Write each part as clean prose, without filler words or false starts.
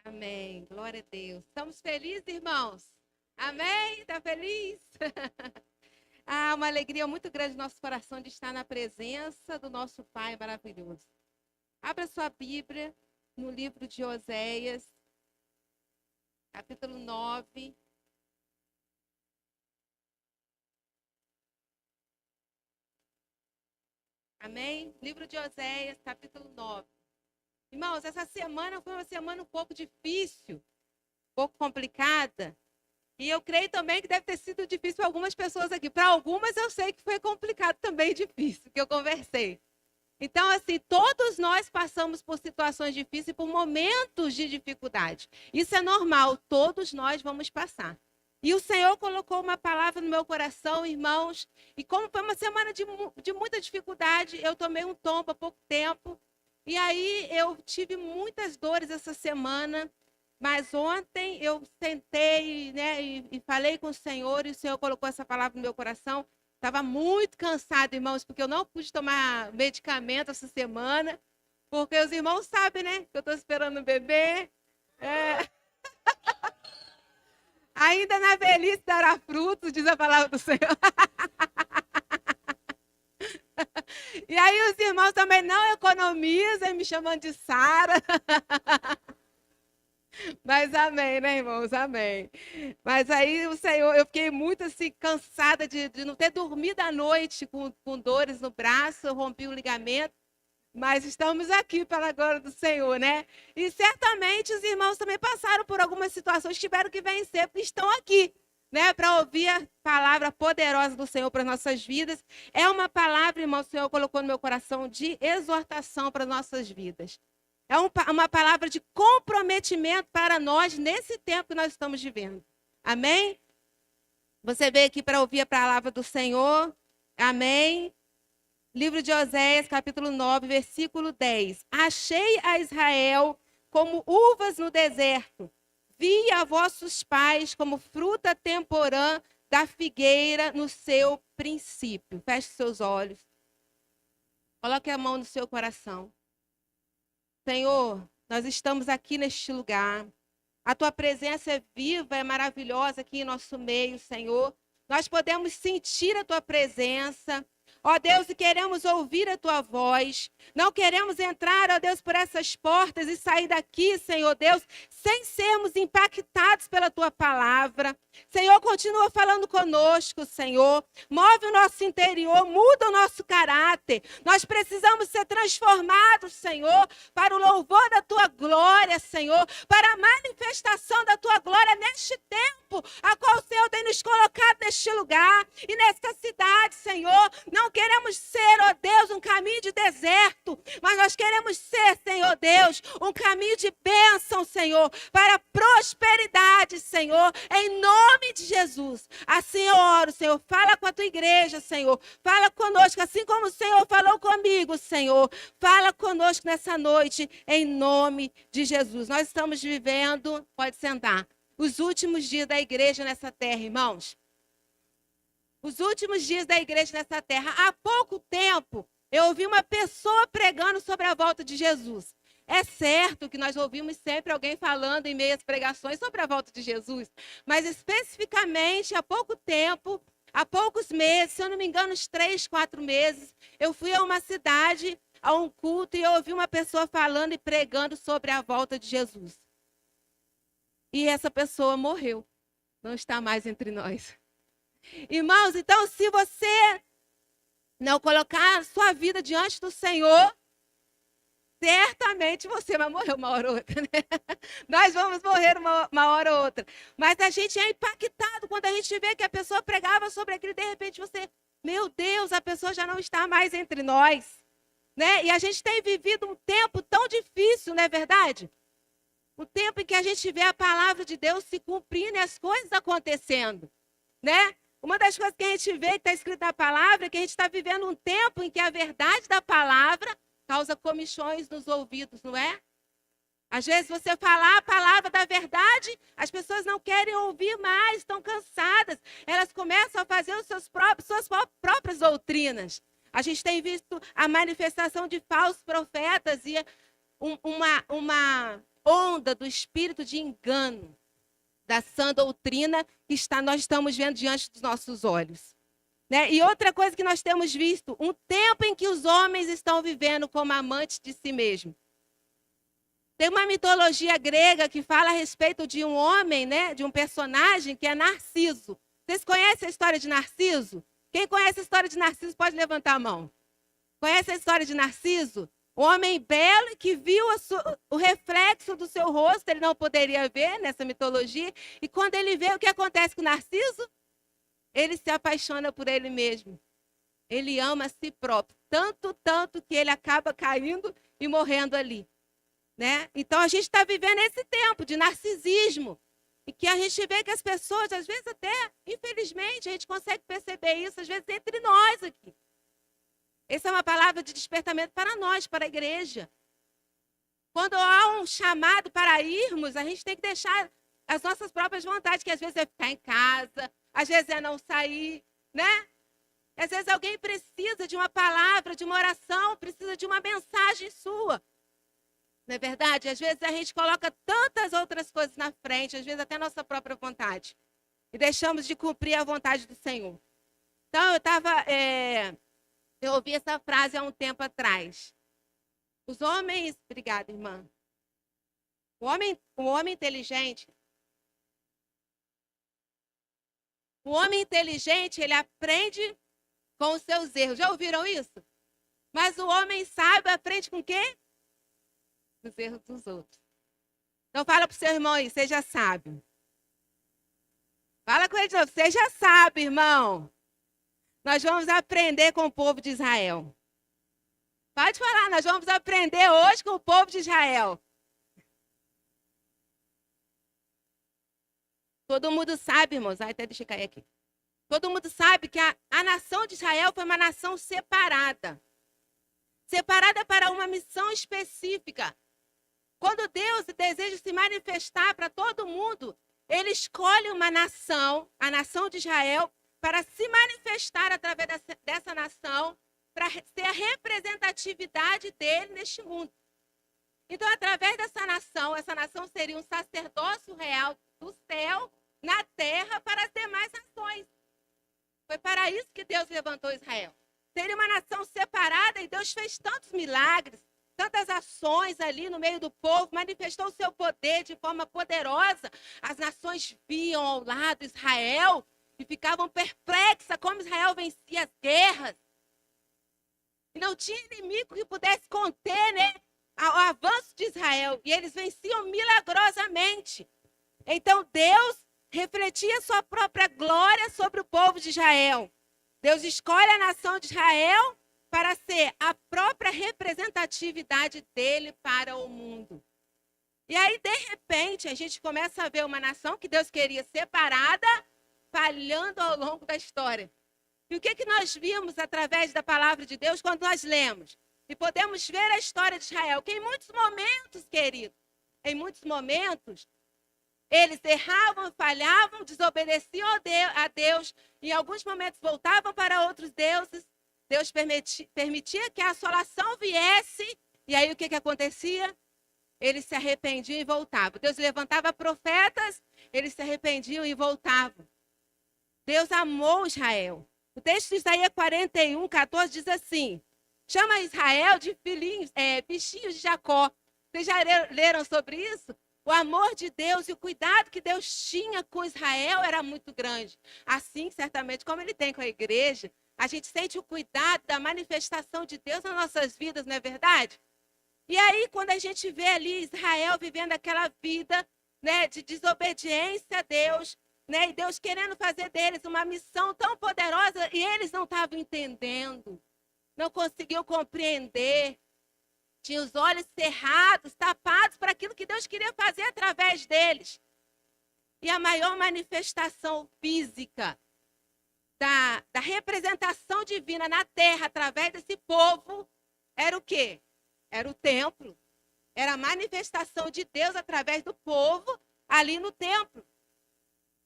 Amém. Glória a Deus. Estamos felizes, irmãos? Amém? Está feliz? Uma alegria muito grande no nosso coração de estar na presença do nosso Pai maravilhoso. Abra sua Bíblia no livro de Oséias, capítulo 9. Amém? Livro de Oséias, capítulo 9. Irmãos, essa semana foi uma semana um pouco difícil, um pouco complicada. E eu creio também que deve ter sido difícil para algumas pessoas aqui. Para algumas eu sei que foi complicado também, difícil, que eu conversei. Então, assim, todos nós passamos por situações difíceis, por momentos de dificuldade. Isso é normal, todos nós vamos passar. E o Senhor colocou uma palavra no meu coração, irmãos. E como foi uma semana de muita dificuldade, eu tomei um tombo há pouco tempo. E aí eu tive muitas dores essa semana, mas ontem eu sentei, né, e falei com o Senhor colocou essa palavra no meu coração. Estava muito cansada, irmãos, porque eu não pude tomar medicamento essa semana, porque os irmãos sabem, né, que eu estou esperando o bebê. Ainda na velhice dará frutos, diz a palavra do Senhor. E aí os irmãos também não economizam, me chamando de Sara. Mas amém, né, irmãos? Amém. Mas aí o Senhor, eu fiquei muito assim, cansada de não ter dormido à noite com dores no braço, eu rompi o ligamento. Mas estamos aqui pela glória do Senhor, né? E certamente os irmãos também passaram por algumas situações, tiveram que vencer, estão aqui, né, para ouvir a palavra poderosa do Senhor para as nossas vidas. É uma palavra, irmão, o Senhor colocou no meu coração de exortação para as nossas vidas. É uma palavra de comprometimento para nós nesse tempo que nós estamos vivendo. Amém? Você veio aqui para ouvir a palavra do Senhor. Amém? Livro de Oséias, capítulo 9, versículo 10. Achei a Israel como uvas no deserto. Vi a vossos pais como fruta temporã da figueira no seu princípio. Feche seus olhos. Coloque a mão no seu coração. Senhor, nós estamos aqui neste lugar. A tua presença é viva, é maravilhosa aqui em nosso meio, Senhor. Nós podemos sentir a tua presença. Ó Deus, e queremos ouvir a tua voz. Não queremos entrar, ó Deus, por essas portas e sair daqui, Senhor Deus, sem sermos impactados pela tua palavra. Senhor, continua falando conosco, Senhor. Move o nosso interior, muda o nosso caráter. Nós precisamos ser transformados, Senhor, para o louvor da tua glória, Senhor, para a manifestação da tua glória neste tempo, a qual o Senhor tem nos colocado neste lugar e nesta cidade, Senhor. Não queremos ser, ó Deus, um caminho de deserto, mas nós queremos ser, Senhor Deus, um caminho de bênção, Senhor, para prosperidade, Senhor, em nome de Jesus. Assim eu oro, Senhor, fala com a tua igreja, Senhor, fala conosco, assim como o Senhor falou comigo, Senhor, fala conosco nessa noite, em nome de Jesus. Nós estamos vivendo, pode sentar, os últimos dias da igreja nessa terra, irmãos. Os últimos dias da igreja nessa terra. Há pouco tempo, eu ouvi uma pessoa pregando sobre a volta de Jesus. É certo que nós ouvimos sempre alguém falando em meias pregações sobre a volta de Jesus, mas especificamente há pouco tempo, há poucos meses, se eu não me engano, uns 3, 4 meses, eu fui a uma cidade, a um culto, e eu ouvi uma pessoa falando e pregando sobre a volta de Jesus. E essa pessoa morreu, não está mais entre nós. Irmãos, então, se você não colocar a sua vida diante do Senhor, certamente você vai morrer uma hora ou outra, né? Nós vamos morrer uma hora ou outra. Mas a gente é impactado quando a gente vê que a pessoa pregava sobre aquilo, de repente você, meu Deus, a pessoa já não está mais entre nós, né? E a gente tem vivido um tempo tão difícil, não é verdade? O tempo em que a gente vê a palavra de Deus se cumprindo e as coisas acontecendo, né? Uma das coisas que a gente vê que está escrito na palavra é que a gente está vivendo um tempo em que a verdade da palavra causa comichões nos ouvidos, não é? Às vezes você falar a palavra da verdade, as pessoas não querem ouvir mais, estão cansadas. Elas começam a fazer suas próprias doutrinas. A gente tem visto a manifestação de falsos profetas e uma onda do espírito de engano, da sã doutrina que nós estamos vendo diante dos nossos olhos. Né? E outra coisa que nós temos visto, um tempo em que os homens estão vivendo como amantes de si mesmos. Tem uma mitologia grega que fala a respeito de um homem, né, de um personagem que é Narciso. Vocês conhecem a história de Narciso? Quem conhece a história de Narciso pode levantar a mão. Conhece a história de Narciso? Um homem belo que viu o reflexo do seu rosto, ele não poderia ver nessa mitologia. E quando ele vê, o que acontece com Narciso? Ele se apaixona por ele mesmo. Ele ama a si próprio. Tanto que ele acaba caindo e morrendo ali. Né? Então, a gente está vivendo esse tempo de narcisismo. E que a gente vê que as pessoas, às vezes até, infelizmente, a gente consegue perceber isso, às vezes, entre nós aqui. Essa é uma palavra de despertamento para nós, para a igreja. Quando há um chamado para irmos, a gente tem que deixar as nossas próprias vontades, que às vezes é ficar em casa, às vezes é não sair, né? Às vezes alguém precisa de uma palavra, de uma oração, precisa de uma mensagem sua. Não é verdade? Às vezes a gente coloca tantas outras coisas na frente, às vezes até a nossa própria vontade. E deixamos de cumprir a vontade do Senhor. Então, eu ouvi essa frase há um tempo atrás. Os homens... Obrigada, irmã. O homem inteligente... O homem inteligente, ele aprende com os seus erros. Já ouviram isso? Mas o homem sábio aprende com o quê? Os erros dos outros. Então, fala para o seu irmão aí, seja sábio. Fala com ele de novo, seja sábio, irmão. Nós vamos aprender com o povo de Israel. Pode falar, nós vamos aprender hoje com o povo de Israel. Todo mundo sabe, irmãos, até deixa eu cair aqui. Todo mundo sabe que a nação de Israel foi uma nação separada. Separada para uma missão específica. Quando Deus deseja se manifestar para todo mundo, ele escolhe uma nação, a nação de Israel, para se manifestar através dessa nação, para ser a representatividade dele neste mundo. Então, através dessa nação seria um sacerdócio real do céu, na terra, para as demais nações. Foi para isso que Deus levantou Israel. Seria uma nação separada e Deus fez tantos milagres, tantas ações ali no meio do povo, manifestou o seu poder de forma poderosa. As nações viam ao lado Israel e ficavam perplexas como Israel vencia as guerras. E não tinha inimigo que pudesse conter, né, o avanço de Israel. E eles venciam milagrosamente. Então Deus refletia sua própria glória sobre o povo de Israel. Deus escolhe a nação de Israel para ser a própria representatividade dele para o mundo. E aí, de repente, a gente começa a ver uma nação que Deus queria separada, falhando ao longo da história. E o que nós vimos através da palavra de Deus quando nós lemos? E podemos ver a história de Israel, que em muitos momentos, querido, em muitos momentos, eles erravam, falhavam, desobedeciam a Deus, em alguns momentos voltavam para outros deuses. Deus permitia que a assolação viesse, e aí o que acontecia? Eles se arrependiam e voltavam. Deus levantava profetas, eles se arrependiam e voltavam. Deus amou Israel. O texto de Isaías 41, 14 diz assim: chama Israel de filhinhos, bichinhos de Jacó. Vocês já leram sobre isso? O amor de Deus e o cuidado que Deus tinha com Israel era muito grande. Assim, certamente, como ele tem com a igreja, a gente sente o cuidado da manifestação de Deus nas nossas vidas, não é verdade? E aí, quando a gente vê ali Israel vivendo aquela vida, né, de desobediência a Deus, né, e Deus querendo fazer deles uma missão tão poderosa, e eles não estavam entendendo, não conseguiam compreender, tinham os olhos cerrados, tapados para aquilo que Deus queria fazer através deles. E a maior manifestação física da representação divina na terra através desse povo era o quê? Era o templo. Era a manifestação de Deus através do povo ali no templo.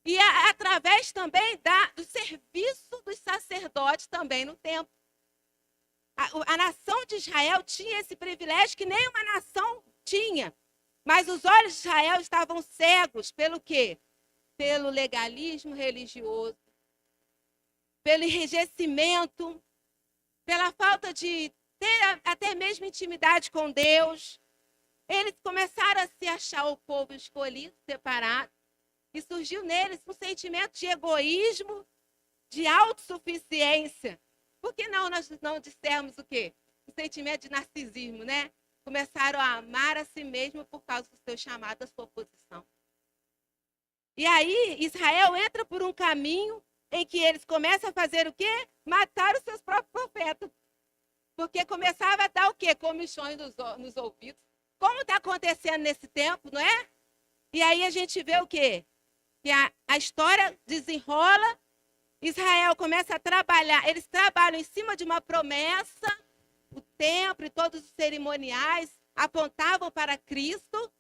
E através também do serviço dos sacerdotes também no templo. A nação de Israel tinha esse privilégio que nenhuma nação tinha. Mas os olhos de Israel estavam cegos pelo quê? Pelo legalismo religioso, pelo enrijecimento, pela falta de ter até mesmo intimidade com Deus. Eles começaram a se achar o povo escolhido, separado, e surgiu neles um sentimento de egoísmo, de autossuficiência. Por que não nós não dissermos o quê? Um sentimento de narcisismo, né? Começaram a amar a si mesmo por causa do seu chamado, da sua posição. E aí, Israel entra por um caminho em que eles começam a fazer o quê? Matar os seus próprios profetas. Porque começava a dar o quê? Comichões nos ouvidos. Como está acontecendo nesse tempo, não é? E aí a gente vê o quê? Que a história desenrola, Israel começa a trabalhar, eles trabalham em cima de uma promessa, o templo e todos os cerimoniais apontavam para Cristo,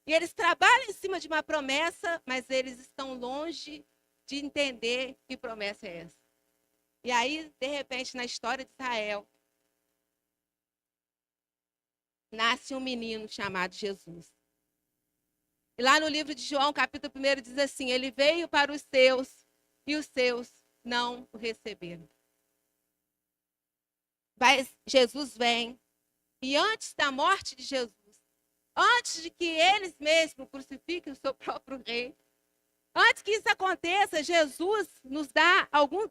e eles trabalham em cima de uma promessa, mas eles estão longe de entender que promessa é essa. E aí, de repente, na história de Israel, nasce um menino chamado Jesus. E lá no livro de João, capítulo 1, diz assim, ele veio para os seus, e os seus não o receberam. Mas Jesus vem, e antes da morte de Jesus, antes de que eles mesmos crucifiquem o seu próprio rei, antes que isso aconteça, Jesus nos dá alguns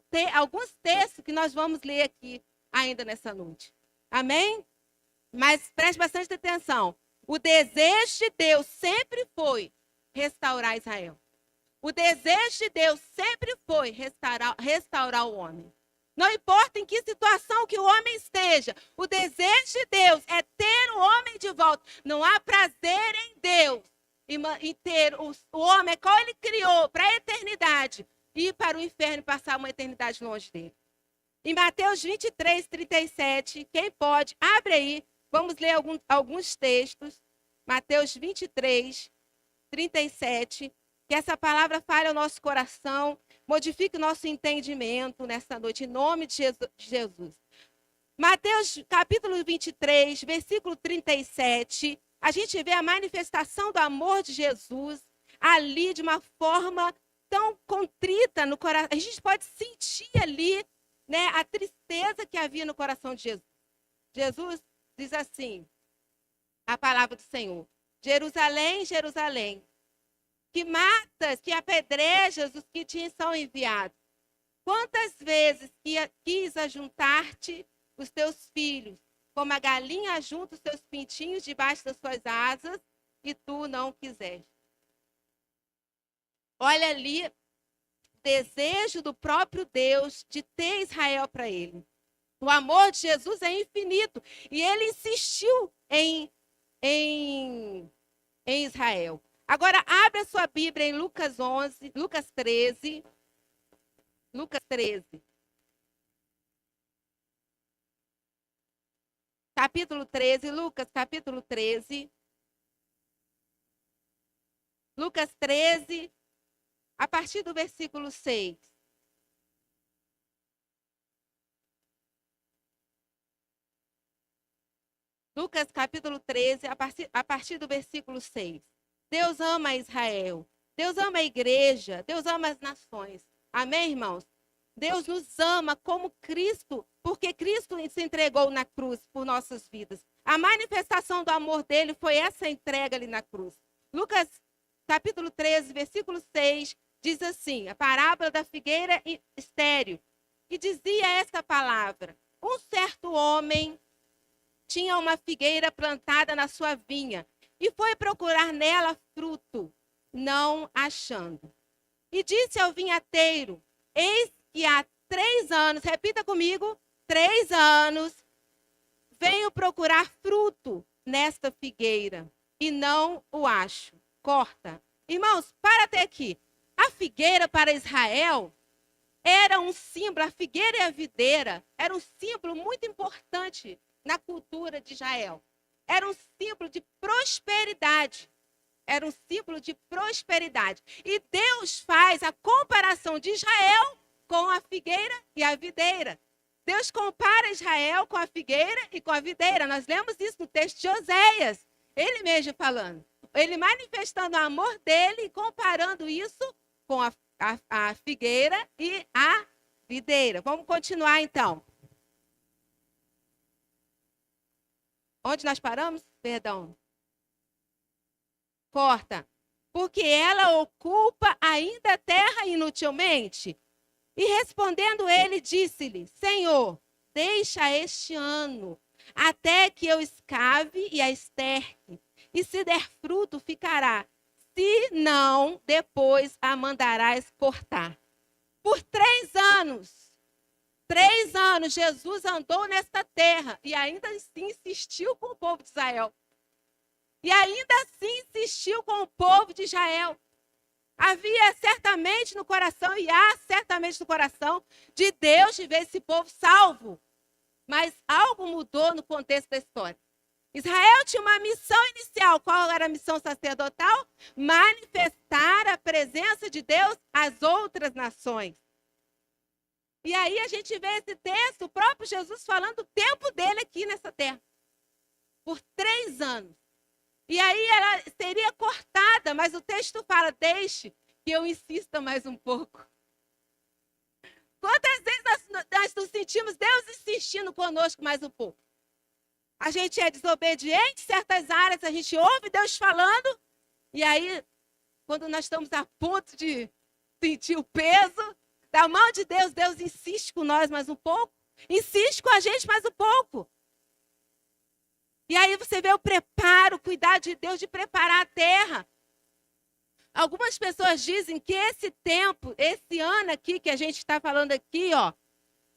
textos que nós vamos ler aqui ainda nessa noite. Amém? Mas preste bastante atenção. O desejo de Deus sempre foi restaurar Israel. O desejo de Deus sempre foi restaurar o homem. Não importa em que situação que o homem esteja, o desejo de Deus é ter o homem de volta. Não há prazer em Deus em ter o homem qual ele criou para a eternidade e ir para o inferno e passar uma eternidade longe dele. Em Mateus 23, 37, quem pode, abre aí, vamos ler alguns textos. Mateus 23, 37, que essa palavra fale ao nosso coração, modifique o nosso entendimento nessa noite, em nome de Jesus. Mateus capítulo 23, versículo 37, a gente vê a manifestação do amor de Jesus ali de uma forma tão contrita no coração. A gente pode sentir ali, né, a tristeza que havia no coração de Jesus. Jesus diz assim, a palavra do Senhor, Jerusalém, Jerusalém, que matas, que apedrejas os que te são enviados. Quantas vezes quis ajuntar-te os teus filhos, como a galinha ajunta os seus pintinhos debaixo das suas asas, e tu não quiseste. Olha ali o desejo do próprio Deus de ter Israel para ele. O amor de Jesus é infinito, e ele insistiu em Israel. Agora, abre a sua Bíblia em Lucas 13. Lucas 13. Capítulo 13, Lucas, capítulo 13. Lucas 13, a partir do versículo 6. Lucas, capítulo 13, a partir do versículo 6. Deus ama Israel, Deus ama a igreja, Deus ama as nações. Amém, irmãos? Deus nos ama como Cristo, porque Cristo se entregou na cruz por nossas vidas. A manifestação do amor dele foi essa entrega ali na cruz. Lucas, capítulo 13, versículo 6, diz assim, a parábola da figueira estéril. E dizia esta palavra, um certo homem tinha uma figueira plantada na sua vinha, e foi procurar nela fruto, não achando. E disse ao vinhateiro, eis que há 3 anos, repita comigo, 3 anos, venho procurar fruto nesta figueira, e não o acho. Corta. Irmãos, para até aqui. A figueira para Israel era um símbolo, a figueira e a videira, era um símbolo muito importante na cultura de Israel. Era um símbolo de prosperidade. Era um símbolo de prosperidade. E Deus faz a comparação de Israel com a figueira e a videira. Deus compara Israel com a figueira e com a videira. Nós lemos isso no texto de Oséias. Ele mesmo falando. ele manifestando o amor dele e comparando isso com a figueira e a videira. Vamos continuar, então. Onde nós paramos? Perdão. Corta. Porque ela ocupa ainda a terra inutilmente. E respondendo ele, disse-lhe: Senhor, deixa este ano, até que eu escave e a esterque. E se der fruto, ficará. Se não, depois a mandarás cortar. Por 3 anos, 3 anos, Jesus andou nesta terra e ainda assim insistiu com o povo de Israel. E ainda assim insistiu com o povo de Israel. Havia certamente no coração, e há certamente no coração de Deus de ver esse povo salvo. Mas algo mudou no contexto da história. Israel tinha uma missão inicial. Qual era a missão sacerdotal? Manifestar a presença de Deus às outras nações. E aí a gente vê esse texto, o próprio Jesus falando do tempo dele aqui nessa terra. Por 3 anos. E aí ela seria cortada, mas o texto fala, deixe que eu insista mais um pouco. Quantas vezes nós nos sentimos Deus insistindo conosco mais um pouco? A gente é desobediente em certas áreas, a gente ouve Deus falando, e aí, quando nós estamos a ponto de sentir o peso da mão de Deus, Deus insiste com nós mais um pouco, insiste com a gente mais um pouco. E aí você vê o preparo, o cuidado de Deus de preparar a terra. Algumas pessoas dizem que esse tempo, esse ano aqui, que a gente está falando aqui, ó,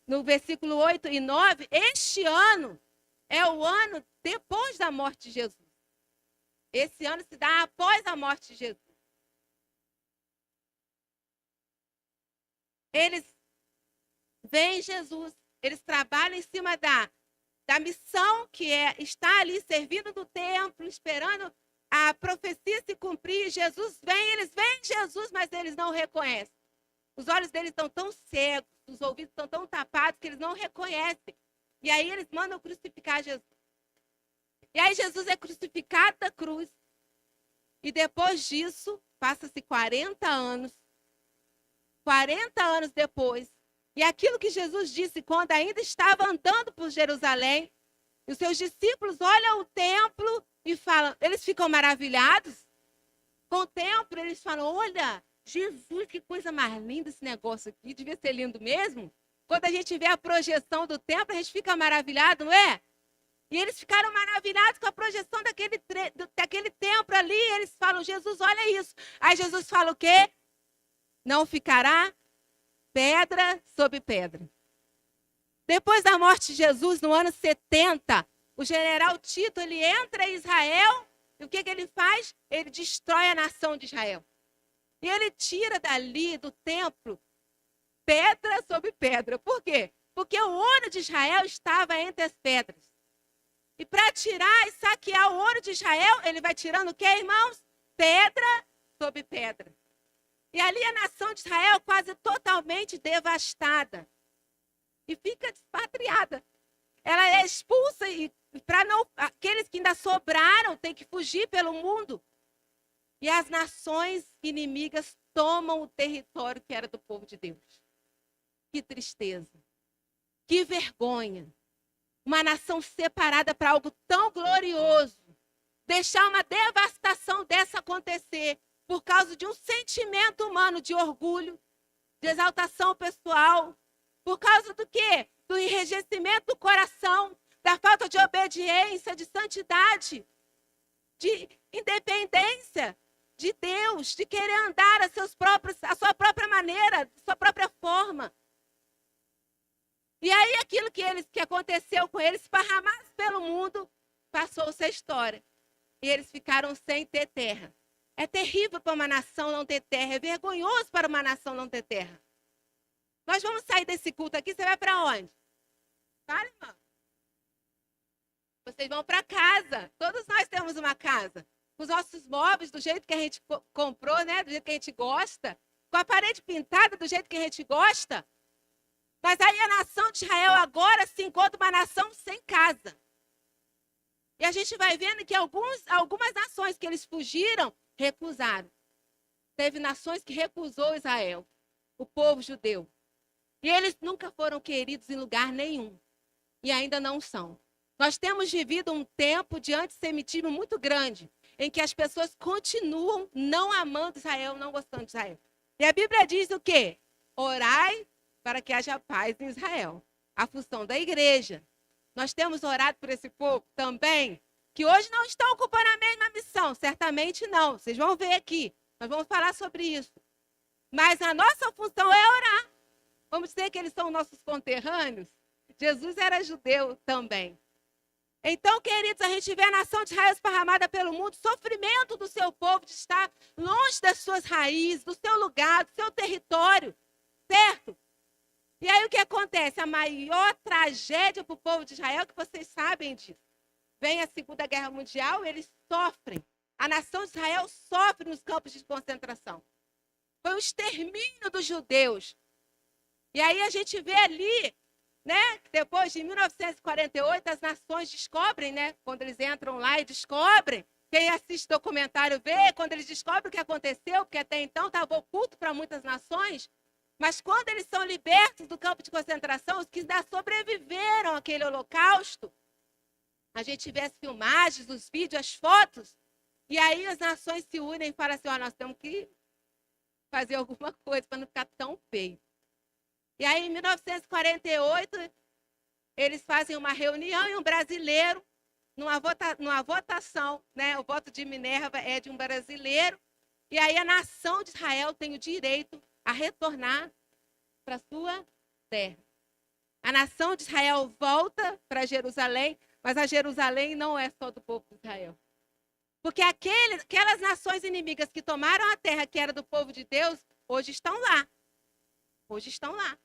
no versículo 8 e 9, este ano é o ano depois da morte de Jesus. Esse ano se dá após a morte de Jesus. Eles veem Jesus, eles trabalham em cima da missão que é estar ali servindo no templo, esperando a profecia se cumprir. Jesus vem, eles veem Jesus, mas eles não reconhecem. Os olhos deles estão tão cegos, os ouvidos estão tão tapados que eles não reconhecem. E aí eles mandam crucificar Jesus. E aí Jesus é crucificado da cruz. E depois disso, passa-se 40 anos. 40 anos depois. E aquilo que Jesus disse quando ainda estava andando por Jerusalém, e os seus discípulos olham o templo e falam, eles ficam maravilhados com o templo, eles falam, olha, Jesus, que coisa mais linda esse negócio aqui, devia ser lindo mesmo. Quando a gente vê a projeção do templo, a gente fica maravilhado, não é? E eles ficaram maravilhados com a projeção daquele templo ali, eles falam, Jesus, olha isso. Aí Jesus fala o quê? Não ficará pedra sobre pedra. Depois da morte de Jesus, no ano 70, o general Tito, ele entra em Israel, e o que ele faz? Ele destrói a nação de Israel. E ele tira dali, do templo, pedra sobre pedra. Por quê? Porque o ouro de Israel estava entre as pedras. E para tirar e saquear o ouro de Israel, ele vai tirando o quê, irmãos? Pedra sobre pedra. E ali a nação de Israel quase totalmente devastada. E fica expatriada. Ela é expulsa e para não, aqueles que ainda sobraram têm que fugir pelo mundo. E as nações inimigas tomam o território que era do povo de Deus. Que tristeza. Que vergonha. Uma nação separada para algo tão glorioso. Deixar uma devastação dessa acontecer. Por causa de um sentimento humano de orgulho, de exaltação pessoal. Por causa do quê? Do enrijecimento do coração, da falta de obediência, de santidade, de independência de Deus, de querer andar a sua própria maneira, a sua própria forma. E aí aquilo que aconteceu com eles, esparramados pelo mundo, passou-se a história. E eles ficaram sem ter terra. É terrível para uma nação não ter terra. É vergonhoso para uma nação não ter terra. Nós vamos sair desse culto aqui. Você vai para onde? Fala, irmão. Vocês vão para casa. Todos nós temos uma casa. Com os nossos móveis do jeito que a gente comprou, né? Do jeito que a gente gosta. Com a parede pintada do jeito que a gente gosta. Mas aí a nação de Israel agora se encontra uma nação sem casa. E a gente vai vendo que algumas nações que eles fugiram, recusaram. Teve nações que recusou Israel, o povo judeu. E eles nunca foram queridos em lugar nenhum. E ainda não são. Nós temos vivido um tempo de antissemitismo muito grande, em que as pessoas continuam não amando Israel, não gostando de Israel. E a Bíblia diz o quê? Orai para que haja paz em Israel. A função da igreja. Nós temos orado por esse povo também, que hoje não estão ocupando a mesma missão. Certamente não. Vocês vão ver aqui. Nós vamos falar sobre isso. Mas a nossa função é orar. Vamos dizer que eles são nossos conterrâneos? Jesus era judeu também. Então, queridos, a gente vê a nação de Israel esparramada pelo mundo, sofrimento do seu povo de estar longe das suas raízes, do seu lugar, do seu território, certo? E aí o que acontece? A maior tragédia para o povo de Israel, que vocês sabem disso. Vem a Segunda Guerra Mundial, eles sofrem. A nação de Israel sofre nos campos de concentração. Foi o extermínio dos judeus. E aí a gente vê ali, né, depois de 1948, as nações descobrem, né, quando eles entram lá e descobrem, quem assiste documentário vê, quando eles descobrem o que aconteceu, porque até então estava oculto para muitas nações, mas quando eles são libertos do campo de concentração, os que ainda sobreviveram àquele holocausto, a gente vê as filmagens, os vídeos, as fotos, e aí as nações se unem e falam assim, nós temos que fazer alguma coisa para não ficar tão feio. E aí, em 1948, eles fazem uma reunião e um brasileiro, numa votação, né? O voto de Minerva é de um brasileiro, e aí a nação de Israel tem o direito a retornar para sua terra. A nação de Israel volta para Jerusalém, mas a Jerusalém não é só do povo de Israel. Porque aquelas nações inimigas que tomaram a terra que era do povo de Deus, hoje estão lá. Hoje estão lá.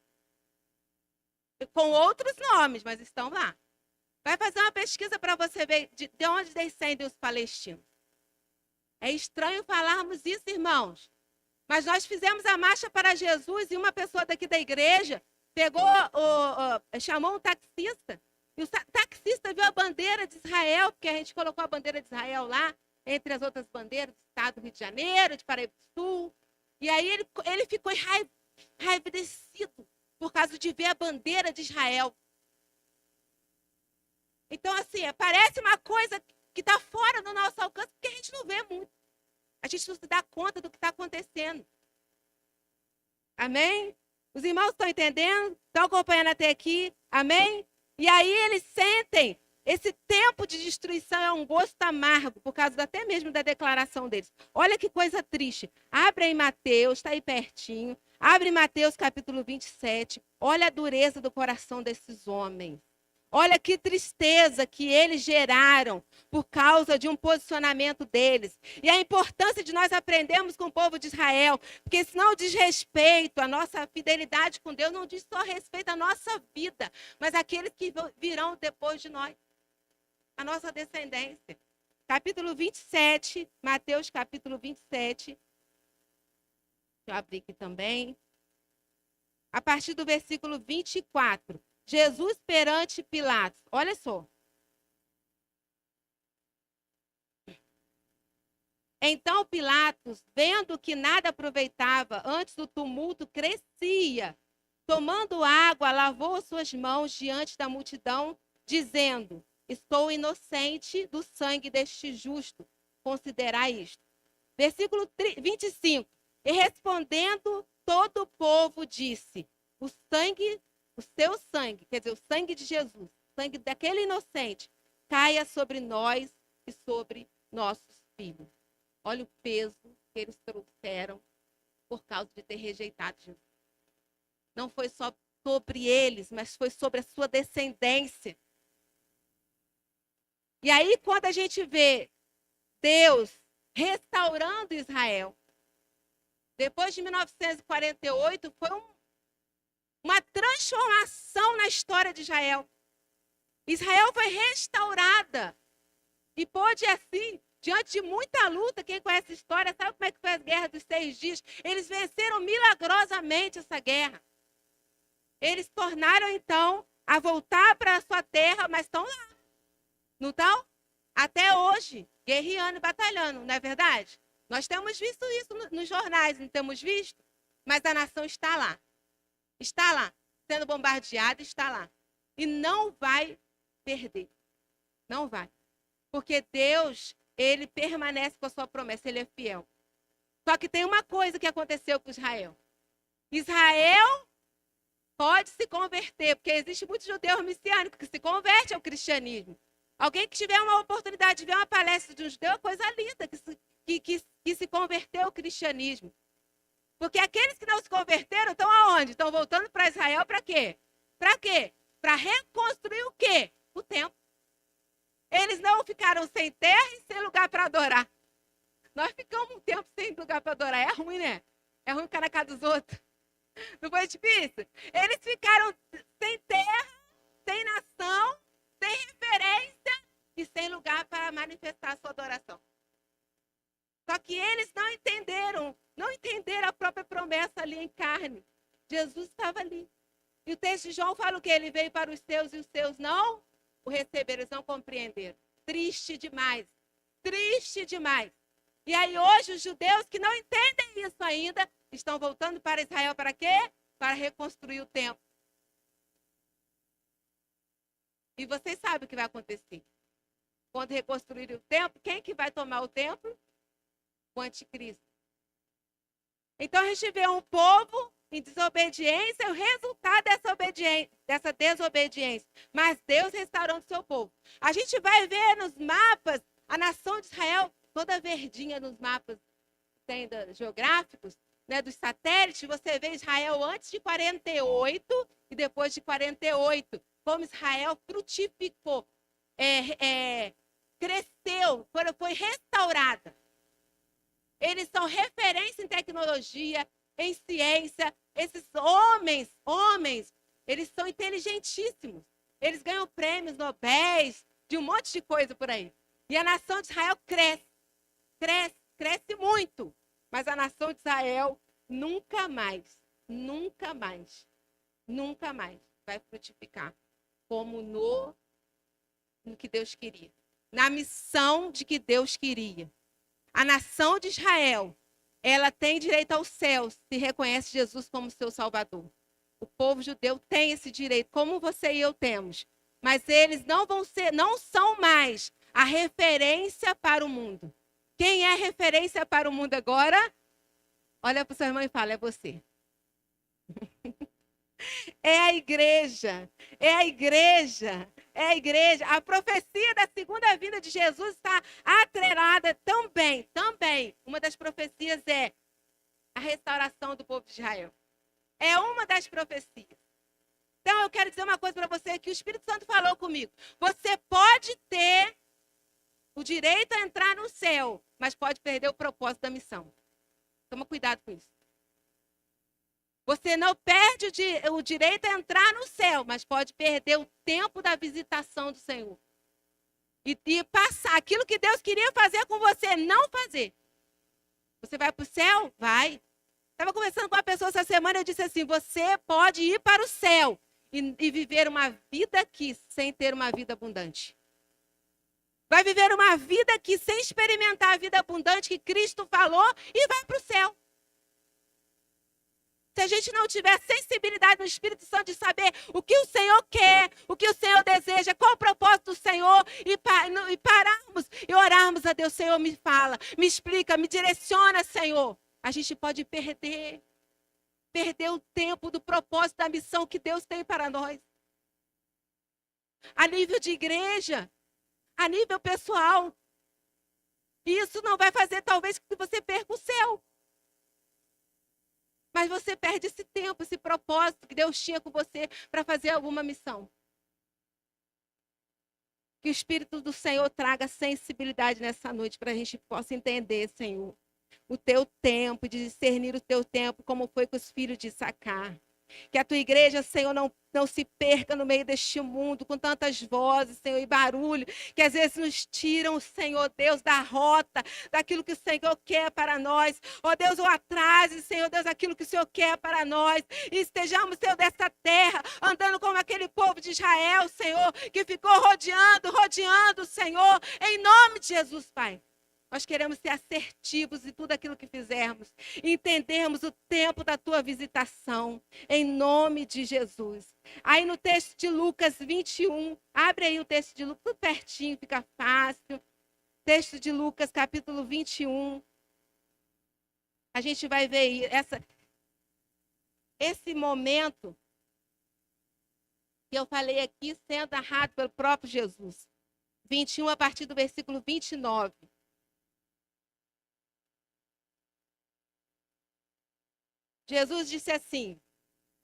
Com outros nomes, mas estão lá. Vai fazer uma pesquisa para você ver de onde descendem os palestinos. É estranho falarmos isso, irmãos. Mas nós fizemos a marcha para Jesus e uma pessoa daqui da igreja chamou um taxista. E o taxista viu a bandeira de Israel, porque a gente colocou a bandeira de Israel lá, entre as outras bandeiras do estado do Rio de Janeiro, de Paraíba do Sul. E aí ele ficou enraivecido por causa de ver a bandeira de Israel. Então, assim, parece uma coisa que está fora do nosso alcance, porque a gente não vê muito. A gente não se dá conta do que está acontecendo. Amém? Os irmãos estão entendendo? Estão acompanhando até aqui? Amém? E aí eles sentem esse tempo de destruição é um gosto amargo, por causa até mesmo da declaração deles. Olha que coisa triste. Abre em Mateus, está aí pertinho. Abre em Mateus capítulo 27. Olha a dureza do coração desses homens. Olha que tristeza que eles geraram por causa de um posicionamento deles. E a importância de nós aprendermos com o povo de Israel, porque senão diz respeito, a nossa fidelidade com Deus não diz só respeito à nossa vida, mas àqueles que virão depois de nós, a nossa descendência. Capítulo 27, Mateus capítulo 27. Deixa eu abrir aqui também. A partir do versículo 24. Jesus perante Pilatos. Olha só. Então Pilatos, vendo que nada aproveitava, antes do tumulto crescia, tomando água, lavou suas mãos diante da multidão, dizendo: estou inocente do sangue deste justo, considerai isto. Versículo 25. E respondendo todo o povo disse: o seu sangue, quer dizer, o sangue de Jesus, o sangue daquele inocente, caia sobre nós e sobre nossos filhos. Olha o peso que eles trouxeram por causa de ter rejeitado Jesus. Não foi só sobre eles, mas foi sobre a sua descendência. E aí, quando a gente vê Deus restaurando Israel, depois de 1948, foi uma transformação na história de Israel. Israel foi restaurada e pôde, assim, diante de muita luta, quem conhece a história sabe como é que foi a guerra dos 6 dias. Eles venceram milagrosamente essa guerra. Eles tornaram, então, a voltar para a sua terra, mas estão lá. Não estão? Até hoje, guerreando e batalhando, não é verdade? Nós temos visto isso nos jornais, não temos visto? Mas a nação está lá. Está lá, sendo bombardeada, está lá. E não vai perder. Não vai. Porque Deus, ele permanece com a sua promessa, ele é fiel. Só que tem uma coisa que aconteceu com Israel. Israel pode se converter, porque existe muito judeu messiânico que se converte ao cristianismo. Alguém que tiver uma oportunidade de ver uma palestra de um judeu é coisa linda, que se converteu ao cristianismo. Porque aqueles que não se converteram estão aonde? Estão voltando para Israel para quê? Para quê? Para reconstruir o quê? O templo. Eles não ficaram sem terra e sem lugar para adorar. Nós ficamos um tempo sem lugar para adorar. É ruim, né? É ruim ficar na casa dos outros. Não foi difícil? Eles ficaram sem terra, sem nação, sem referência e sem lugar para manifestar a sua adoração. Só que eles não entenderam a própria promessa ali em carne. Jesus estava ali. E o texto de João fala o quê? Ele veio para os seus e os seus não o receberam, eles não compreenderam. Triste demais. Triste demais. E aí hoje os judeus que não entendem isso ainda, estão voltando para Israel para quê? Para reconstruir o templo. E vocês sabem o que vai acontecer. Quando reconstruir o templo, quem que vai tomar o templo? O anticristo. Então a gente vê um povo em desobediência, o resultado dessa desobediência. Mas Deus restaurando o seu povo. A gente vai ver nos mapas a nação de Israel toda verdinha nos mapas geográficos, né, dos satélites. Você vê Israel antes de 48 e depois de 48. Como Israel frutificou, cresceu, foi restaurada. Eles são referência em tecnologia, em ciência. Esses homens, eles são inteligentíssimos. Eles ganham prêmios Nobel, de um monte de coisa por aí. E a nação de Israel cresce muito. Mas a nação de Israel nunca mais vai frutificar como no que Deus queria. Na missão de que Deus queria. A nação de Israel, ela tem direito ao céu se reconhece Jesus como seu Salvador. O povo judeu tem esse direito, como você e eu temos. Mas eles não são mais a referência para o mundo. Quem é referência para o mundo agora? Olha para o seu irmão e fala, é você. É a igreja. A profecia da segunda vinda de Jesus está atrelada também. Uma das profecias é a restauração do povo de Israel. É uma das profecias. Então, eu quero dizer uma coisa para você que o Espírito Santo falou comigo. Você pode ter o direito a entrar no céu, mas pode perder o propósito da missão. Toma cuidado com isso. Você não perde o direito a entrar no céu, mas pode perder o tempo da visitação do Senhor. E passar aquilo que Deus queria fazer com você, não fazer. Você vai para o céu? Vai. Estava conversando com uma pessoa essa semana, eu disse assim, você pode ir para o céu e viver uma vida aqui sem ter uma vida abundante. Vai viver uma vida aqui sem experimentar a vida abundante que Cristo falou e vai para o céu. Se a gente não tiver sensibilidade no Espírito Santo de saber o que o Senhor quer, o que o Senhor deseja, qual o propósito do Senhor, e pararmos e orarmos a Deus, Senhor, me fala, me explica, me direciona, Senhor. A gente pode perder o tempo do propósito da missão que Deus tem para nós. A nível de igreja, a nível pessoal. E isso não vai fazer, talvez, que você perca o céu. Mas você perde esse tempo, esse propósito que Deus tinha com você para fazer alguma missão. Que o Espírito do Senhor traga sensibilidade nessa noite para a gente possa entender, Senhor, o teu tempo, de discernir o teu tempo, como foi com os filhos de Issacar. Que a tua igreja, Senhor, não se perca no meio deste mundo, com tantas vozes, Senhor, e barulho, que às vezes nos tiram, Senhor Deus, da rota, daquilo que o Senhor quer para nós. Ó Deus, o atrase, Senhor Deus, aquilo que o Senhor quer para nós. E estejamos, Senhor, dessa terra, andando como aquele povo de Israel, Senhor, que ficou rodeando, Senhor, em nome de Jesus, Pai. Nós queremos ser assertivos em tudo aquilo que fizermos. Entendermos o tempo da tua visitação. Em nome de Jesus. Aí no texto de Lucas 21. Abre aí o texto de Lucas. Tudo pertinho, fica fácil. Texto de Lucas, capítulo 21. A gente vai ver esse momento que eu falei aqui sendo narrado pelo próprio Jesus. 21, a partir do versículo 29. Jesus disse assim: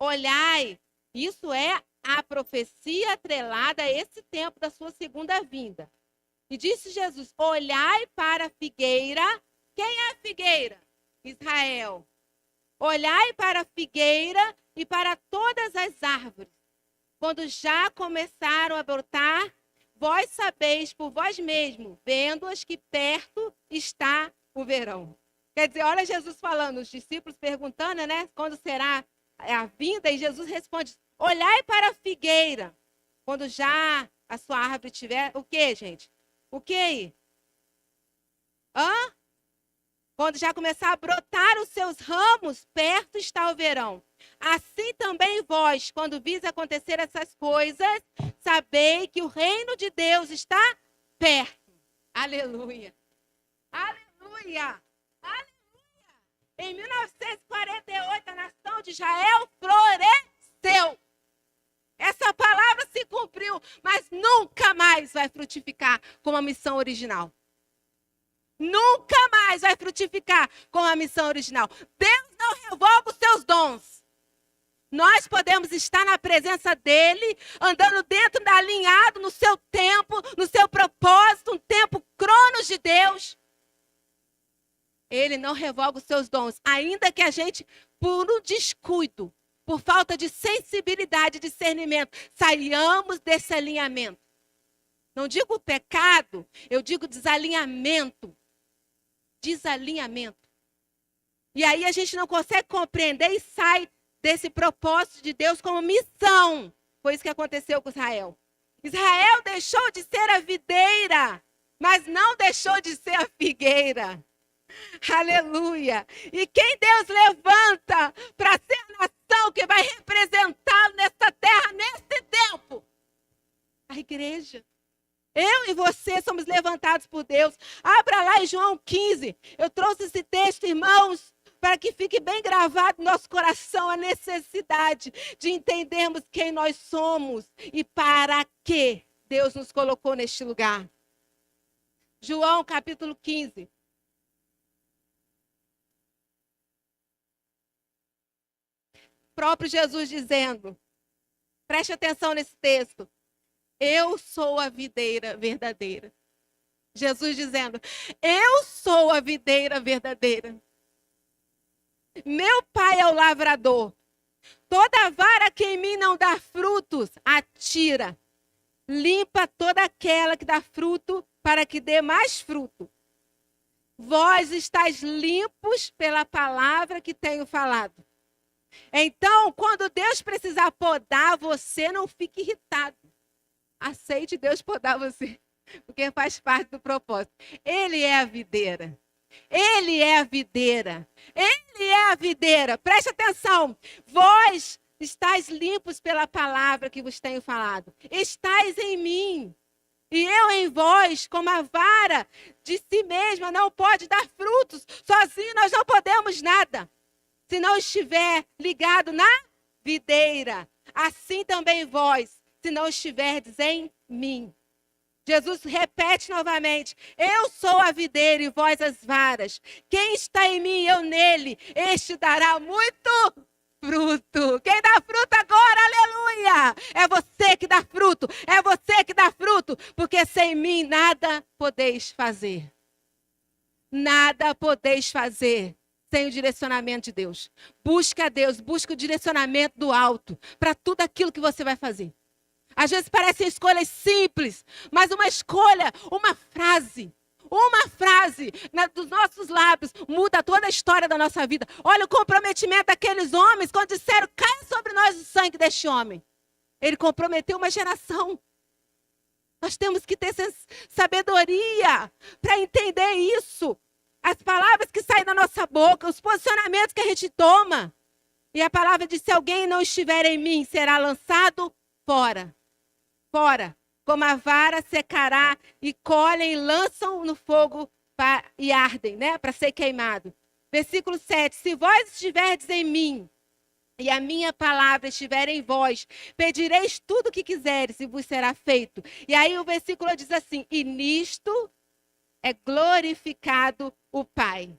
olhai, isso é a profecia atrelada a esse tempo da sua segunda vinda. E disse Jesus: olhai para a figueira. Quem é a figueira? Israel. Olhai para a figueira e para todas as árvores. Quando já começaram a brotar, vós sabeis por vós mesmos, vendo-as, que perto está o verão. Quer dizer, olha Jesus falando, os discípulos perguntando, né? Quando será a vinda? E Jesus responde: olhai para a figueira. Quando já a sua árvore tiver... O quê, gente? O quê? Quando já começar a brotar os seus ramos, perto está o verão. Assim também vós, quando vis acontecer essas coisas, sabei que o reino de Deus está perto. Aleluia. Aleluia. Aleluia! Em 1948, a nação de Israel floresceu. Essa palavra se cumpriu, mas nunca mais vai frutificar como a missão original. Nunca mais vai frutificar como a missão original. Deus não revoga os seus dons. Nós podemos estar na presença dele, andando dentro da alinhado, no seu tempo, no seu propósito, um tempo cronos de Deus. Ele não revoga os seus dons, ainda que a gente, por um descuido, por falta de sensibilidade, discernimento, saiamos desse alinhamento. Não digo pecado, eu digo desalinhamento. Desalinhamento. E aí a gente não consegue compreender e sai desse propósito de Deus como missão. Foi isso que aconteceu com Israel. Israel deixou de ser a videira, mas não deixou de ser a figueira. Aleluia! E quem Deus levanta para ser a nação que vai representá-lo nessa terra, nesse tempo? A igreja. Eu e você somos levantados por Deus. Abra lá em João 15. Eu trouxe esse texto, irmãos, para que fique bem gravado no nosso coração a necessidade de entendermos quem nós somos e para que Deus nos colocou neste lugar. João capítulo 15. Próprio Jesus dizendo, preste atenção nesse texto: eu sou a videira verdadeira. Jesus dizendo: eu sou a videira verdadeira. Meu pai é o lavrador. Toda vara que em mim não dá frutos, atira. Limpa toda aquela que dá fruto, para que dê mais fruto. Vós estáis limpos pela palavra que tenho falado. Então, quando Deus precisar podar você, não fique irritado. Aceite Deus podar você, porque faz parte do propósito. Ele é a videira. Ele é a videira. Ele é a videira. Preste atenção. Vós estáis limpos pela palavra que vos tenho falado. Estáis em mim. E eu em vós, como a vara de si mesma não pode dar frutos. Sozinho nós não podemos nada. Se não estiver ligado na videira, assim também vós, se não estiverdes em mim. Jesus repete novamente: eu sou a videira e vós as varas. Quem está em mim e eu nele, este dará muito fruto. Quem dá fruto agora, aleluia! É você que dá fruto, é você que dá fruto, porque sem mim nada podeis fazer. Nada podeis fazer. sem o direcionamento de Deus. Busca a Deus, busca o direcionamento do alto para tudo aquilo que você vai fazer. Às vezes parecem escolhas simples, mas uma escolha, uma frase dos nossos lábios muda toda a história da nossa vida. Olha o comprometimento daqueles homens quando disseram: caia sobre nós o sangue deste homem. Ele comprometeu uma geração. Nós temos que ter sabedoria para entender isso. As palavras que saem da nossa boca, os posicionamentos que a gente toma. E a palavra diz: se alguém não estiver em mim, será lançado fora. Fora. Como a vara secará e colhem e lançam no fogo e ardem, né? Para ser queimado. Versículo 7. Se vós estiverdes em mim e a minha palavra estiver em vós, pedireis tudo o que quiseres e vos será feito. E aí o versículo diz assim: e nisto é glorificado o Pai.